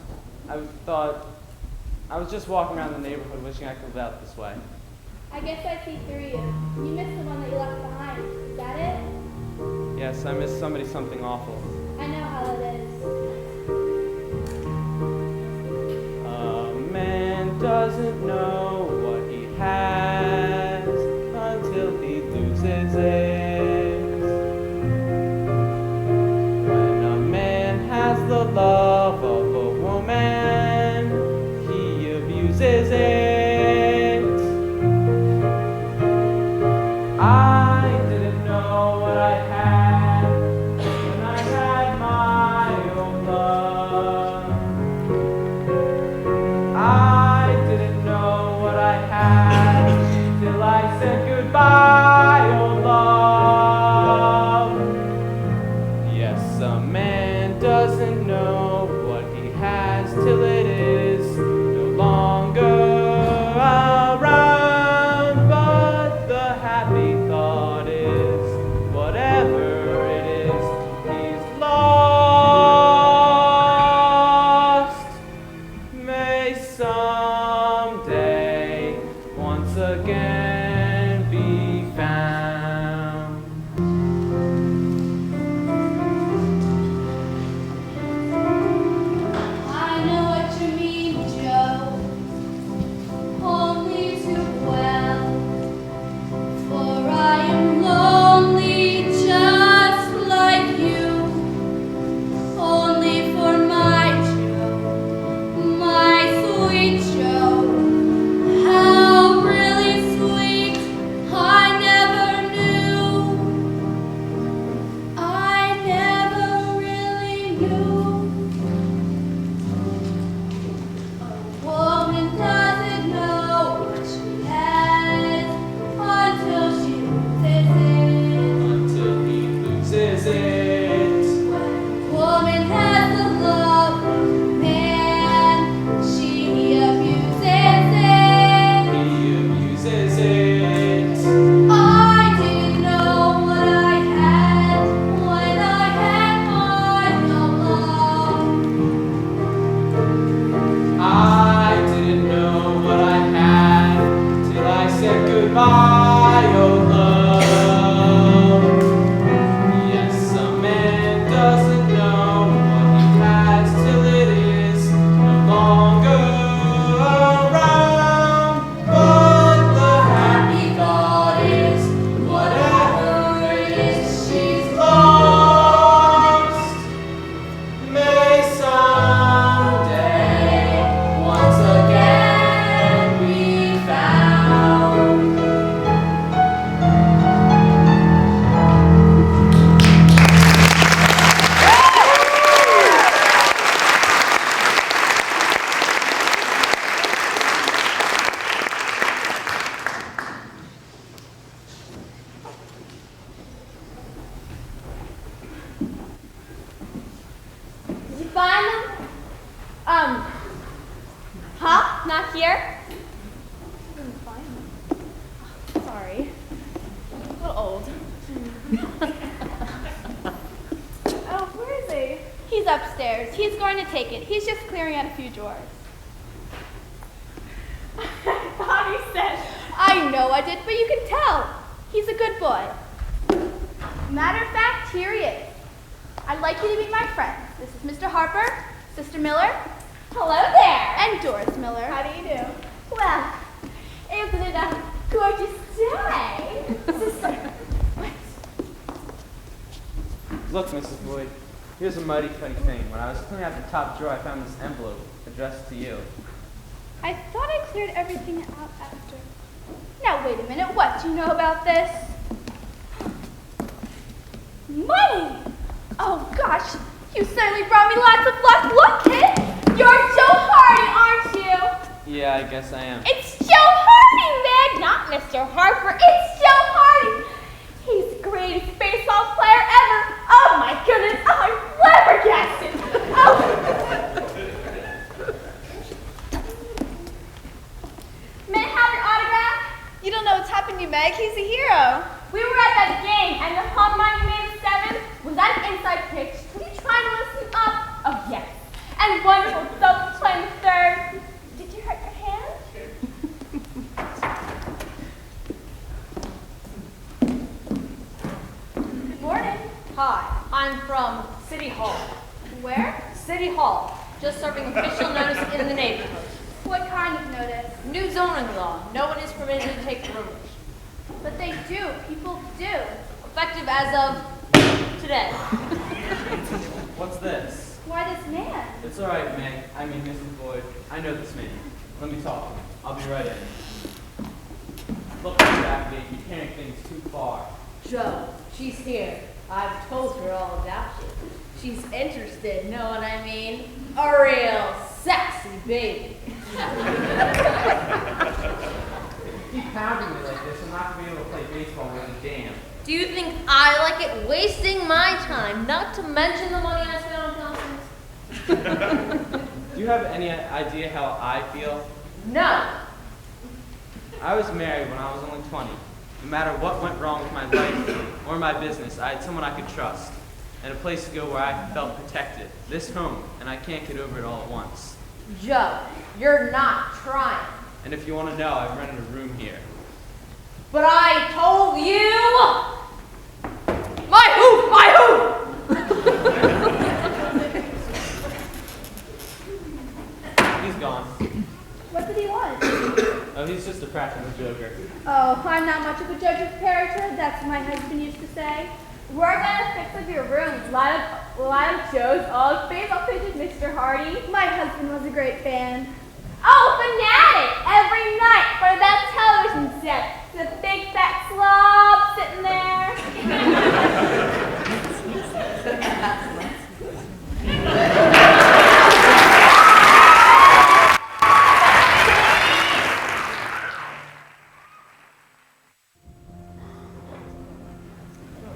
just walking around the neighborhood wishing I could live out this way. I guess I see through you. You missed the one that you left behind. Is that it? Yes, I miss somebody something awful. I know how it is. A man doesn't know what he has until he loses it. When a man has the love of a woman, he abuses it. I didn't know what I had when I had my own love. I didn't know what I had till I said goodbye, oh love. Yes, a man doesn't know what he has till it is no longer around. But the happy thought is, whatever it is, he's lost. May someday once again be found. I know what you mean, Joe. Only too well. For I am lonely just like you. Only for my Joe, my sweet Joe. How really sweet, I never knew. I never really knew. A woman doesn't know what she has until she loses it. Until he loses it. When a woman has the love of a man, she abuses it. He abuses it. I didn't know what I had when I had my own love. find them? Not here? Didn't find him. Sorry. A little old. Oh, where is he? He's upstairs. He's going to take it. He's just clearing out a few drawers. Bobby said. I know I did, but you can tell. He's a good boy. Matter of fact, here he is. I'd like you to meet my friends. This is Mr. Harper, Sister Miller, Hello there. and Doris Miller. How do you do? Well, isn't it a gorgeous day? Sister. Look, Mrs. Boyd, here's a mighty funny thing. When I was cleaning out the top drawer, I found this envelope addressed to you. I thought I cleared everything out after. Now, wait a minute. What do you know about this? Money! Oh, gosh. You certainly brought me lots of luck. Look, kid. You're Joe Hardy, aren't you? Yeah, I guess I am. It's Joe Hardy, man, not Mr. Harper. It's Joe Hardy. He's the greatest baseball player ever. Oh my goodness, I'm flabbergasted. May I have your autograph? You don't know what's happened to you, Meg. He's a hero. We were at that game, and the home run you made at 7 was that an inside pitch? Were you trying to listen up? Oh yes. And wonderful double play in the third. Did you hurt your hand? Good morning. Hi, I'm from City Hall. Where? City Hall, just serving official notice in the neighborhood. What kind of notice? New zoning law. No one is permitted to take rumors. But they do. People do. Effective as of today. What's this? Why this man? It's all right, Meg. I mean, Mrs. Boyd. I know this man. Let me talk to him. I'll be right in. Look, Mr. Applegate, you're carrying things too far. Joe, she's here. I've told her all about you. She's interested, know what I mean? A real sexy baby. Keep pounding me like this, I'm not going to be able to play baseball with a damn. Do you think I like it wasting my time, not to mention the money I spent on costumes? Do you have any idea how I feel? No. I was married when I was only 20. No matter what went wrong with my life or my business, I had someone I could trust and a place to go where I felt protected. This home, and I can't get over it all at once. Joe, you're not trying. And if you want to know, I've rented a room here. But I told you! My who? He's gone. What did he want? Oh, he's just a practical joker. Oh, I'm not much of a judge of character. That's what my husband used to say. We're gonna fix up your rooms. Line up Joe's old baseball pitches, Mr. Hardy. My husband was a great fan. Oh, fanatic! Every night for that television set. The big fat slob sitting there.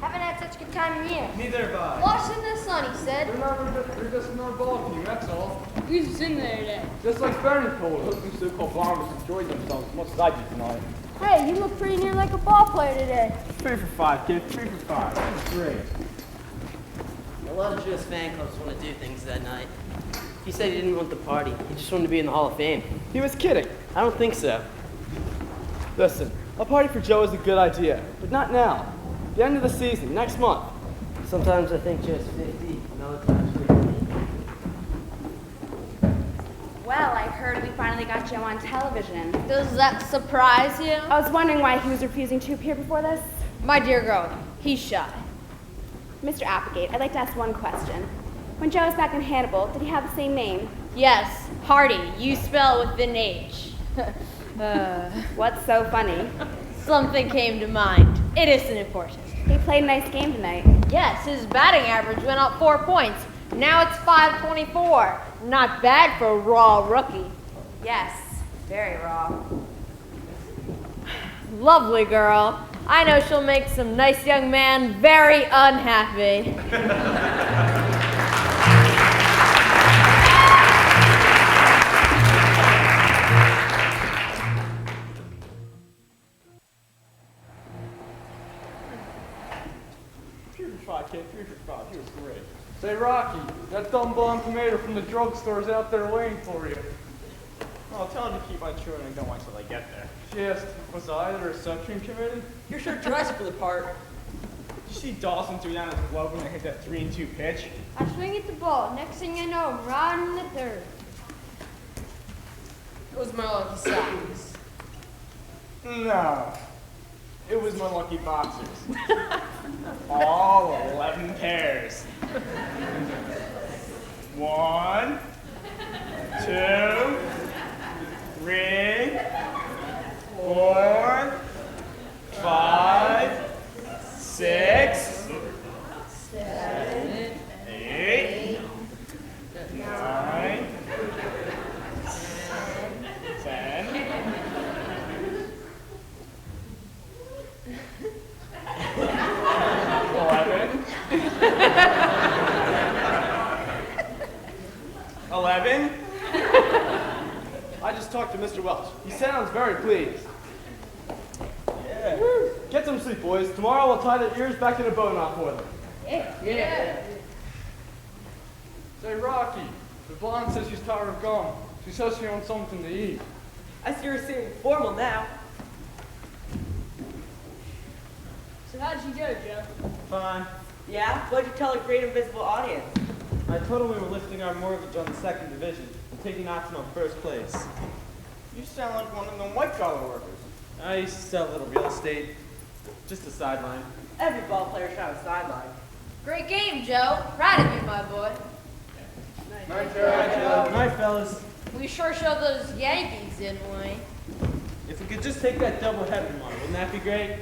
Haven't had such a good time in years. Neither have I. Lost in the sun, he said. We're just another ball team, that's all. Who's just in there today? Just like Bernie told us, those so-called bombers enjoyed themselves as much as I did tonight. Hey, you look pretty near like a ball player today. 3 for 5, kid. 3 for 5. That's great. A lot of Joe's fan clubs want to do things that night. He said he didn't want the party. He just wanted to be in the Hall of Fame. He was kidding. I don't think so. Listen, a party for Joe is a good idea, but not now. The end of the season, next month. Sometimes I think Joe's 50, and other times 50. Well, I heard we finally got Joe on television. Does that surprise you? I was wondering why he was refusing to appear before this. My dear girl, he's shy. Mr. Applegate, I'd like to ask one question. When Joe was back in Hannibal, did he have the same name? Yes, Hardy. You spell with an H. What's so funny? Something came to mind. It isn't important. He played a nice game tonight. Yes, his batting average went up 4 points. Now it's 524. Not bad for a raw rookie. Yes, very raw. Lovely girl. I know she'll make some nice young man very unhappy. That dumb blonde tomato from the drugstore is out there waiting for you. Well, tell him to keep on chewing and don't wait till I get there. She asked, was I the reception committee? You're sure dressed for the part. Did you see Dawson threw down his glove when I hit that 3-2 pitch? I swing at the ball. Next thing I know, I'm riding in the third. It was my lucky socks. No. It was my lucky boxers. All 11 pairs. 1, 2, 3, 4, 5, 6, 7, 8, 9, 10. 11. I just talked to Mr. Welch. He sounds very pleased. Yeah. Get some sleep, boys. Tomorrow we'll tie their ears back in a bow knot for them. Yeah. Say, Rocky, the blonde says she's tired of gum. She says she wants something to eat. I see you're seeming formal now. So how did she go, Joe? Fine. Yeah? What'd you tell a great invisible audience? I told him we were lifting our mortgage on the second division and taking action on first place. You sound like one of them white-collar workers. I used to sell a little real estate. Just a sideline. Every ball player should have a sideline. Great game, Joe. Proud of you, my boy. Night, Joe. Night, fellas. We sure showed those Yankees, didn't we? If we could just take that double-header tomorrow, wouldn't that be great?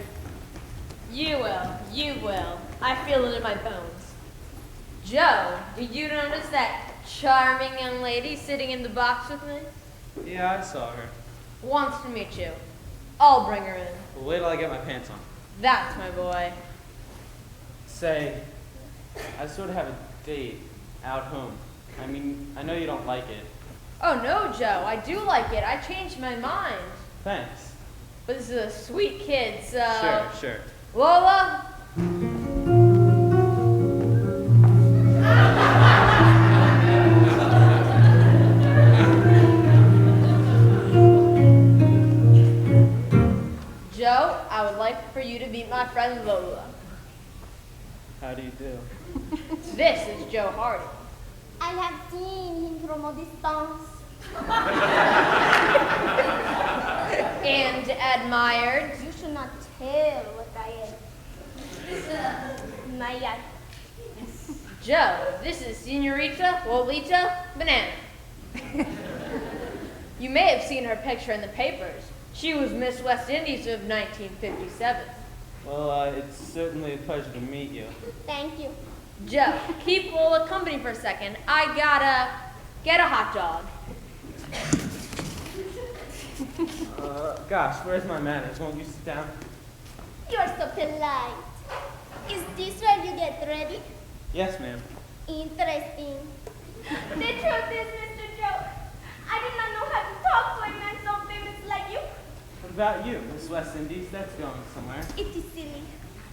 You will. You will. I feel it in my bones. Joe, did you notice that charming young lady sitting in the box with me? Yeah, I saw her. Wants to meet you. I'll bring her in. Well, wait till I get my pants on. That's my boy. Say, I sort of have a date out home. I mean, I know you don't like it. Oh no, Joe, I do like it. I changed my mind. Thanks. But this is a sweet kid, so... Sure. Lola? Joe, I would like for you to meet my friend Lola. How do you do? This is Joe Hardy. I have seen him from a distance. And admired. You should not tell what I am. Maya. Joe, this is Senorita Lolita Banana. You may have seen her picture in the papers. She was Miss West Indies of 1957. Well, it's certainly a pleasure to meet you. Thank you. Joe, keep Lola company for a second. I gotta get a hot dog. Gosh, where's my manners? Won't you sit down? You're so polite. Is this where you get ready? Yes, ma'am. Interesting. The truth is, Mr. Joe, I did not know how to talk to a man so famous like you. What about you, Miss West Indies? That's going somewhere. It is silly.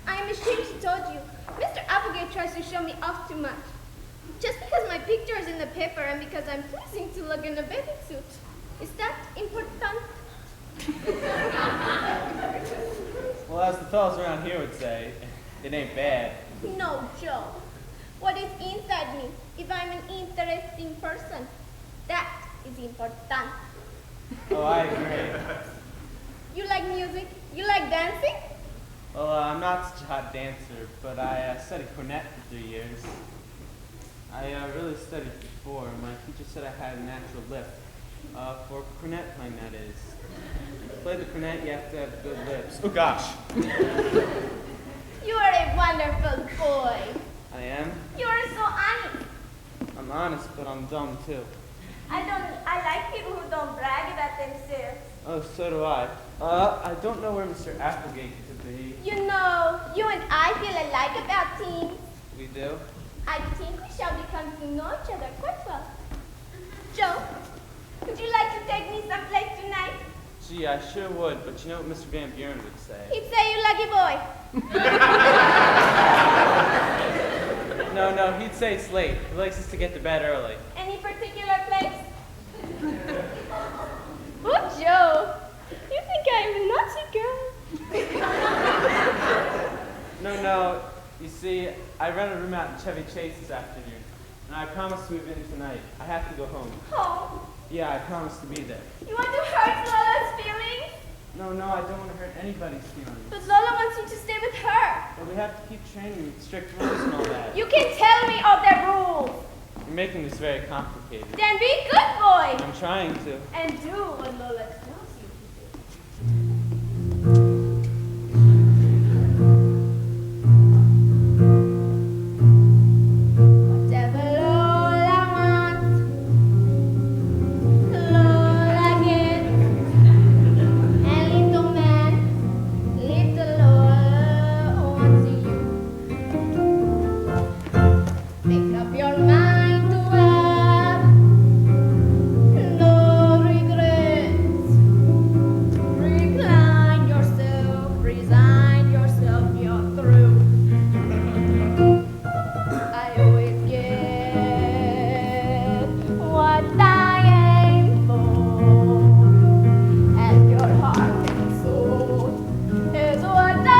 I am ashamed she told you. Mr. Applegate tries to show me off too much. Just because my picture is in the paper and because I'm pleasing to look in a bathing suit. Is that important? Well, as the fellas around here would say, it ain't bad. No, Joe. What is inside me? If I'm an interesting person, that is important. Oh, I agree. You like music? You like dancing? Well, I'm not such a hot dancer, but I studied cornet for 3 years. I really studied before. My teacher said I had a natural lift. For cornet playing, that is. To play the cornet, you have to have good lips. Oh, gosh. You are a wonderful boy. I am? You are so honest. I'm honest, but I'm dumb, too. I like people who don't brag about themselves. Oh, so do I. I don't know where Mr. Applegate could be. You know, you and I feel alike about teams. We do? I think we shall become to know each other quite well. Joe, would you like to take me someplace tonight? Gee, I sure would, but you know what Mr. Van Buren would say. He'd say you lucky boy. No, he'd say it's late. He likes us to get to bed early. Any particular place? Oh, Joe, you think I'm a naughty girl? No, you see, I rent a room out in Chevy Chase this afternoon, and I promised to move in tonight. I have to go home. Home? Yeah, I promised to be there. You want to hurt Lola's feelings? No, I don't want to hurt anybody's feelings. But Lola wants you to stay with her. But we have to keep training with strict rules and all that. You can tell me all the rules. You're making this very complicated. Then be a good boy. I'm trying to. And do what Lola tells you to do. Whatever Lola wants, Lola gets. And little man, little Lola wants you. Make up your mind to have no regrets. Recline yourself, resign yourself, you're through. I always get what I aim for, and your heart and soul is what I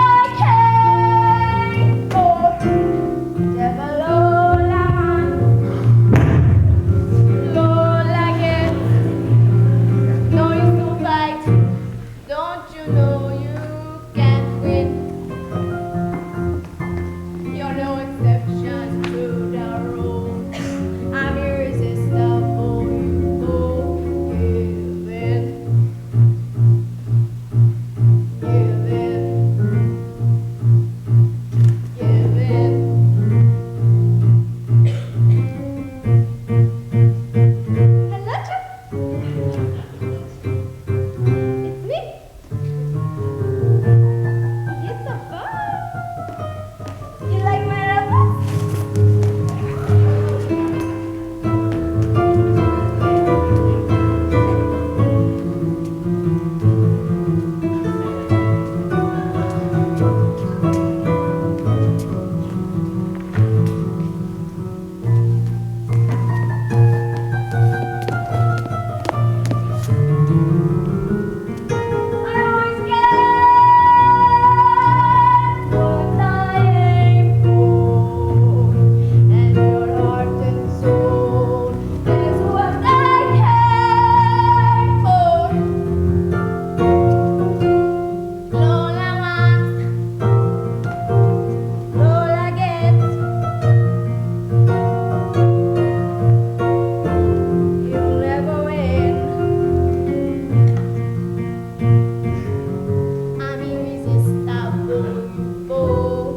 came for. Whatever Lola wants, Lola gets. No use to fight. Don't you know you can't win? You're no exception to the rule. I'm irresistible. You give in. Give in. Give in. Hello, Joe. It's me. Yes, Papa. You like my robot? I always get what I aim for, and your heart and soul is what I came for. Lola wants, Lola gets. You'll never win. I'm irresistible, you fool.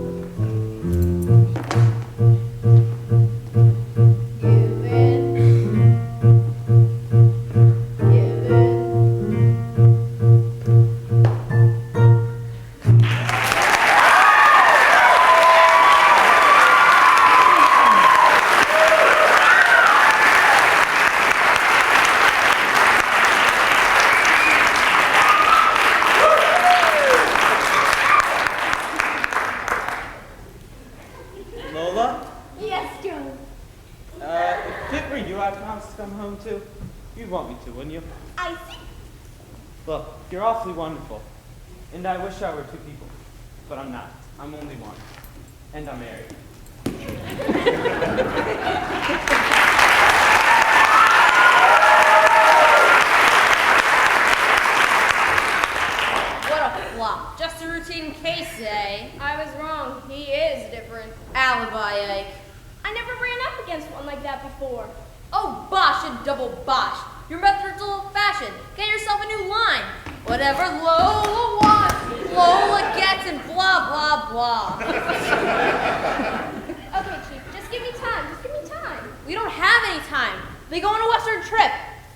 Give in. Give in. Lola? Yes, Joe. If it were you I promised to come home to, you'd want me to, wouldn't you? I see. Look, you're awfully wonderful. And I wish I were two people. But I'm not. I'm only one. And I'm married. What a flop. Just a routine case, eh? I was wrong. He is different. Alibi, Ike. I never ran up against one like that before. Oh, bosh and double bosh. Your method's old-fashioned. Get yourself a new line. Whatever Lola wants, Lola gets, and blah, blah, blah. Okay, Chief, just give me time. Just give me time. We don't have any time. They go on a Western trip.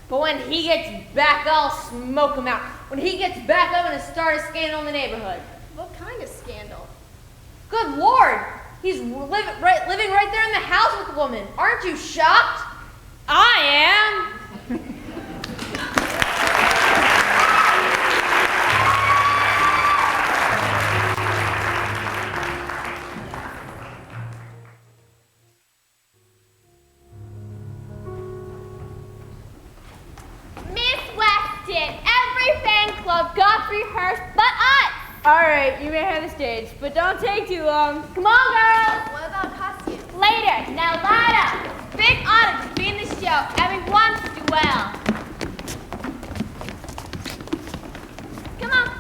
But when he gets back, I'll smoke him out. When he gets back, I'm going to start a scandal in the neighborhood. What kind of scandal? Good Lord. He's living right there in the house with the woman. Aren't you shocked? I am. club got to rehearse but us. Alright, you may have the stage, but don't take too long. Come on, girls. What about costumes? Later. Now light up. Big honor to be in the show. Everyone's do well. Come on.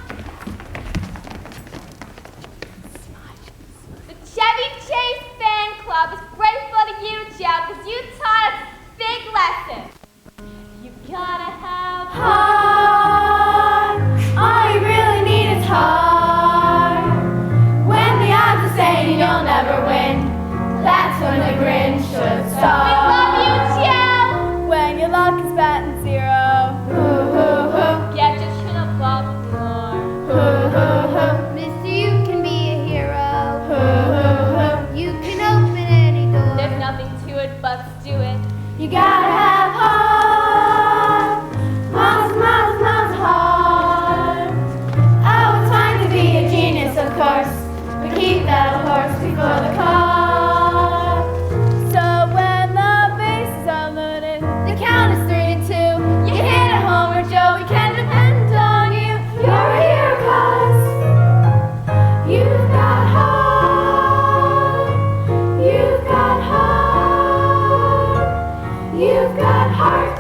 The Chevy Chase Fan Club is grateful to you, Joe, because you taught us a big lesson. You gotta have Heart. All you really need is heart. When the odds are saying you'll never win, that's when the grin should We start. love you, Joe. When your luck is batting 0. Get your chin up off the floor. Mister, you can be a hero. You can open any door. There's nothing to it but to do it. You gotta have heart. Miles, miles, miles of heart. Oh, it's fine to be a genius, of course, but keep that horse before the car. So when the bases are loaded, The count is 3 to 2. You hit a homer, Joe. We can depend on you. You're here 'cause you've got heart. You've got heart. You've got heart.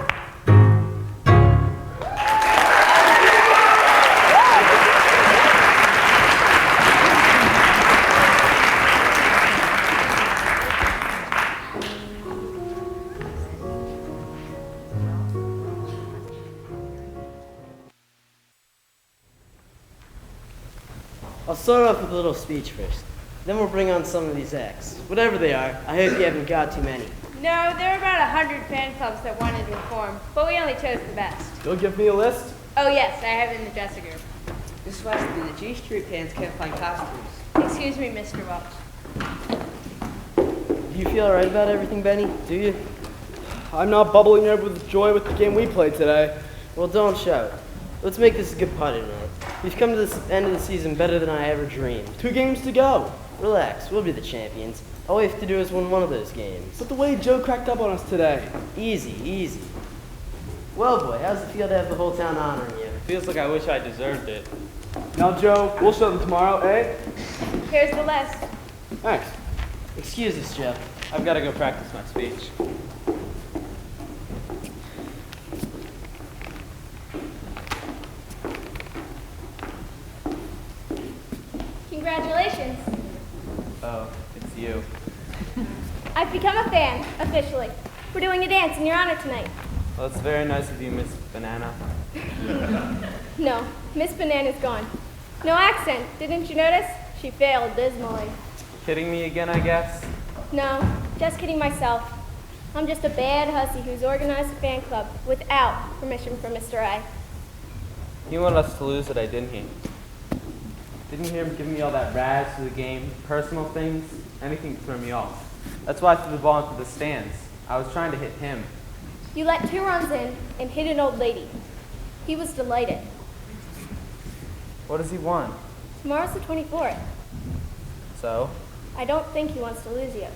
I'll start off with a little speech first. Then we'll bring on some of these acts. Whatever they are, I hope you haven't got too many. no, there are about 100 fan clubs that wanted to perform, but we only chose the best. You'll give me a list? Oh yes, I have it in the dressing room. Miss Wesley, the G Street fans can't find costumes. Excuse me, Mr. Welch. Do you feel alright about everything, Benny? Do you? I'm not bubbling over with joy with the game we played today. Well, don't shout. Let's make this a good party tonight. We've come to this end of the season better than I ever dreamed. 2 games to go. Relax, we'll be the champions. All we have to do is win one of those games. But the way Joe cracked up on us today. Easy, easy. Well, boy, how's it feel to have the whole town honoring you? Feels like I wish I deserved it. Now, Joe, we'll show them tomorrow, eh? Here's the list. Thanks. Excuse us, Joe. I've got to go practice my speech. Congratulations. Oh, it's you. I've become a fan, officially. We're doing a dance in your honor tonight. Well, it's very nice of you, Miss Banana. No, Miss Banana's gone. No accent, didn't you notice? She failed dismally. Kidding me again, I guess? No, just kidding myself. I'm just a bad hussy who's organized a fan club without permission from Mr. A. He wanted us to lose today, didn't he? Didn't you hear him giving me all that razz for the game? Personal things? Anything to throw me off. That's why I threw the ball into the stands. I was trying to hit him. You let 2 runs in and hit an old lady. He was delighted. What does he want? Tomorrow's the 24th. So? I don't think he wants to lose you.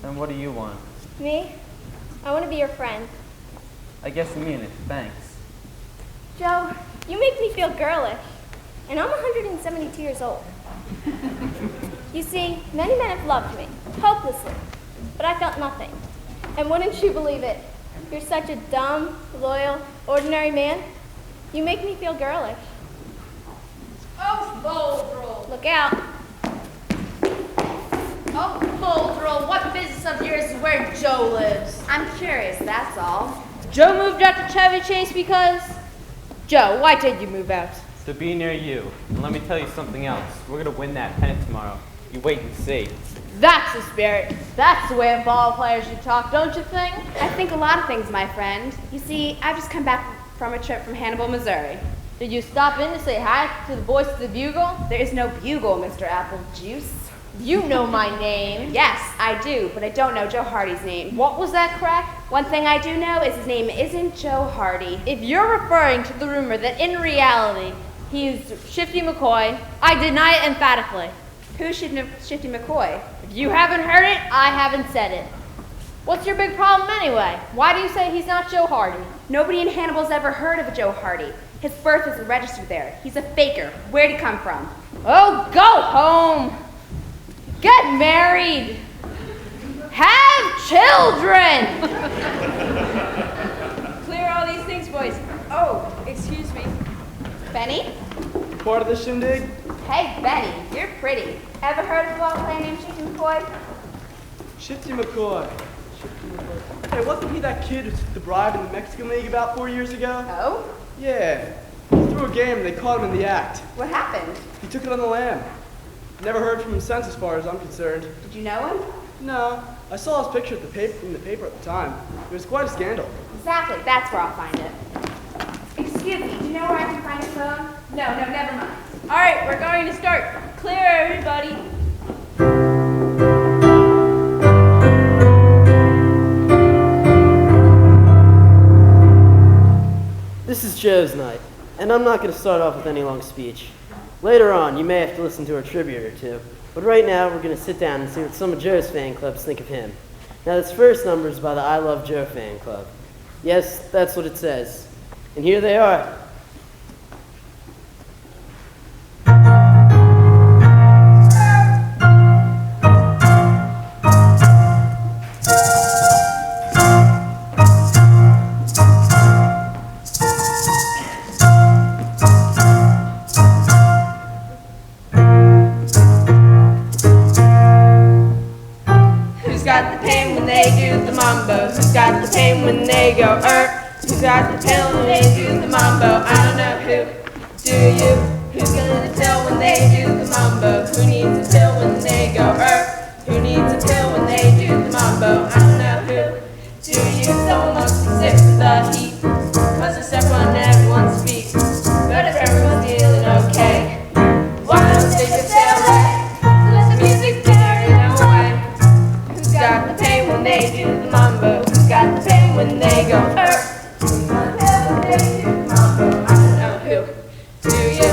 Then what do you want? Me? I want to be your friend. I guess you mean it. Thanks. Joe, you make me feel girlish. And I'm 172 years old. You see, many men have loved me, hopelessly. But I felt nothing. And wouldn't you believe it? You're such a dumb, loyal, ordinary man. You make me feel girlish. Oh, Boldrel. Look out. Oh, Boldrel, what business of yours is where Joe lives? I'm curious, that's all. Joe moved out to Chevy Chase because... Joe, why did you move out? To be near you. And let me tell you something else. We're going to win that pennant tomorrow. You wait and see. That's the spirit. That's the way a ball player should talk, don't you think? I think a lot of things, my friend. You see, I've just come back from a trip from Hannibal, Missouri. Did you stop in to say hi to the boys at the Bugle? There is no bugle, Mr. Apple Juice. You know my name. Yes, I do, but I don't know Joe Hardy's name. What was that, Crack? One thing I do know is his name isn't Joe Hardy. If you're referring to the rumor that in reality he's Shifty McCoy, I deny it emphatically. Who's Shifty McCoy? If you haven't heard it, I haven't said it. What's your big problem anyway? Why do you say he's not Joe Hardy? Nobody in Hannibal's ever heard of a Joe Hardy. His birth isn't registered there. He's a faker. Where'd he come from? Oh, go home. Get married. Have children. Clear all these things, boys. Oh, excuse me. Benny? Part of the shindig? Hey, Benny, you're pretty. Ever heard of a ball player named Chicken McCoy? Shifty McCoy. Hey, wasn't he that kid who took the bribe in the Mexican League about 4 years ago? Oh? Yeah. He threw a game and they caught him in the act. What happened? He took it on the lam. Never heard from him since as far as I'm concerned. Did you know him? No. I saw his picture in the paper at the time. It was quite a scandal. Exactly, that's where I'll find it. Excuse me, do you know where I can find a phone? No, never mind. All right, we're going to start. Clear, everybody. This is Joe's night, and I'm not going to start off with any long speech. Later on, you may have to listen to a tribute or two, but right now we're going to sit down and see what some of Joe's fan clubs think of him. Now, this first number is by the I Love Joe fan club. Yes, that's what it says. And here they are. Who's got the pain when they do the mambo? Who's got the pain when they go Who's got the pain when they do the mambo? I don't know who. Do you? Who's gonna tell when they do the mambo? Who needs a pill when they go Who needs a pill when they do the mambo? I don't know who. Do you? Someone must be sick with the heat, 'cause it's everyone on everyone's feet. But if everyone's feeling okay, why don't they just say alright? Let the music carry it away. Who's got the pain when they do the mambo? Who's got the pain when they go Who's got the pain when they do the mambo? I don't know who. Do you?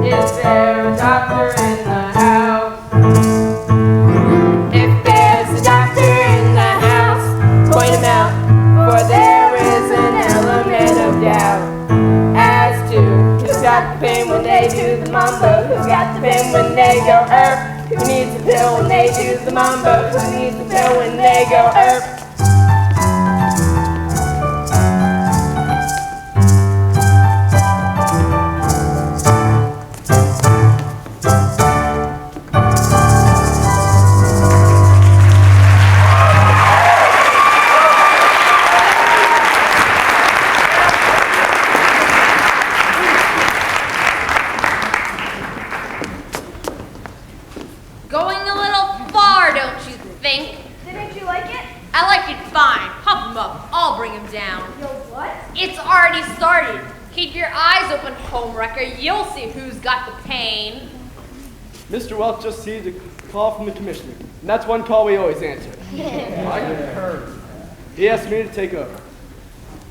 Is there a doctor in the house? If there's a doctor in the house, point him out, for there is an element of doubt as to who's got the pain when they do the mambo, who's got the pain when they go who needs a pill when they do the mambo, who needs a pill when they go Going a little far, don't you think? Didn't you like it? I like it fine. Pump him up. I'll bring him down. Yo, what? It's already started. Keep your eyes open, homewrecker. You'll see who's got the pain. Mr. Welch just received a call from the commissioner, and that's one call we always answer. I concur. He asked me to take over.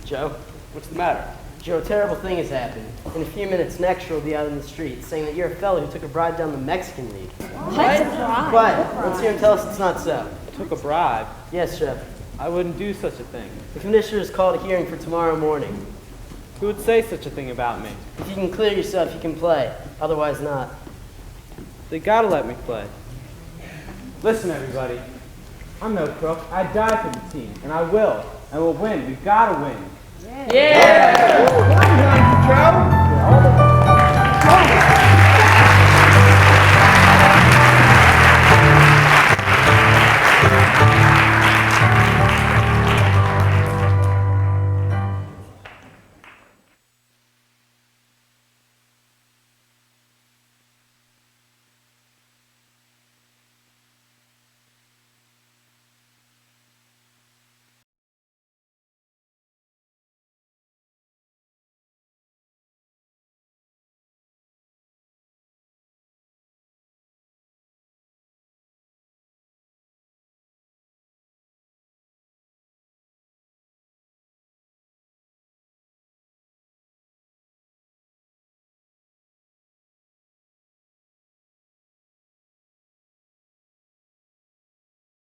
Joe? What's the matter? Joe, a terrible thing has happened. In a few minutes, Nextra will be out in the street saying that you're a fellow who took a bribe down the Mexican League. What? Quiet. Let's hear him tell us it's not so. Took a bribe. Yes, Joe. I wouldn't do such a thing. The commissioner has called a hearing for tomorrow morning. Who would say such a thing about me? If you can clear yourself, you can play. Otherwise not. They gotta let me play. Listen, everybody. I'm no crook. I die for the team, and I will. And we'll win. We gotta win. Yeah!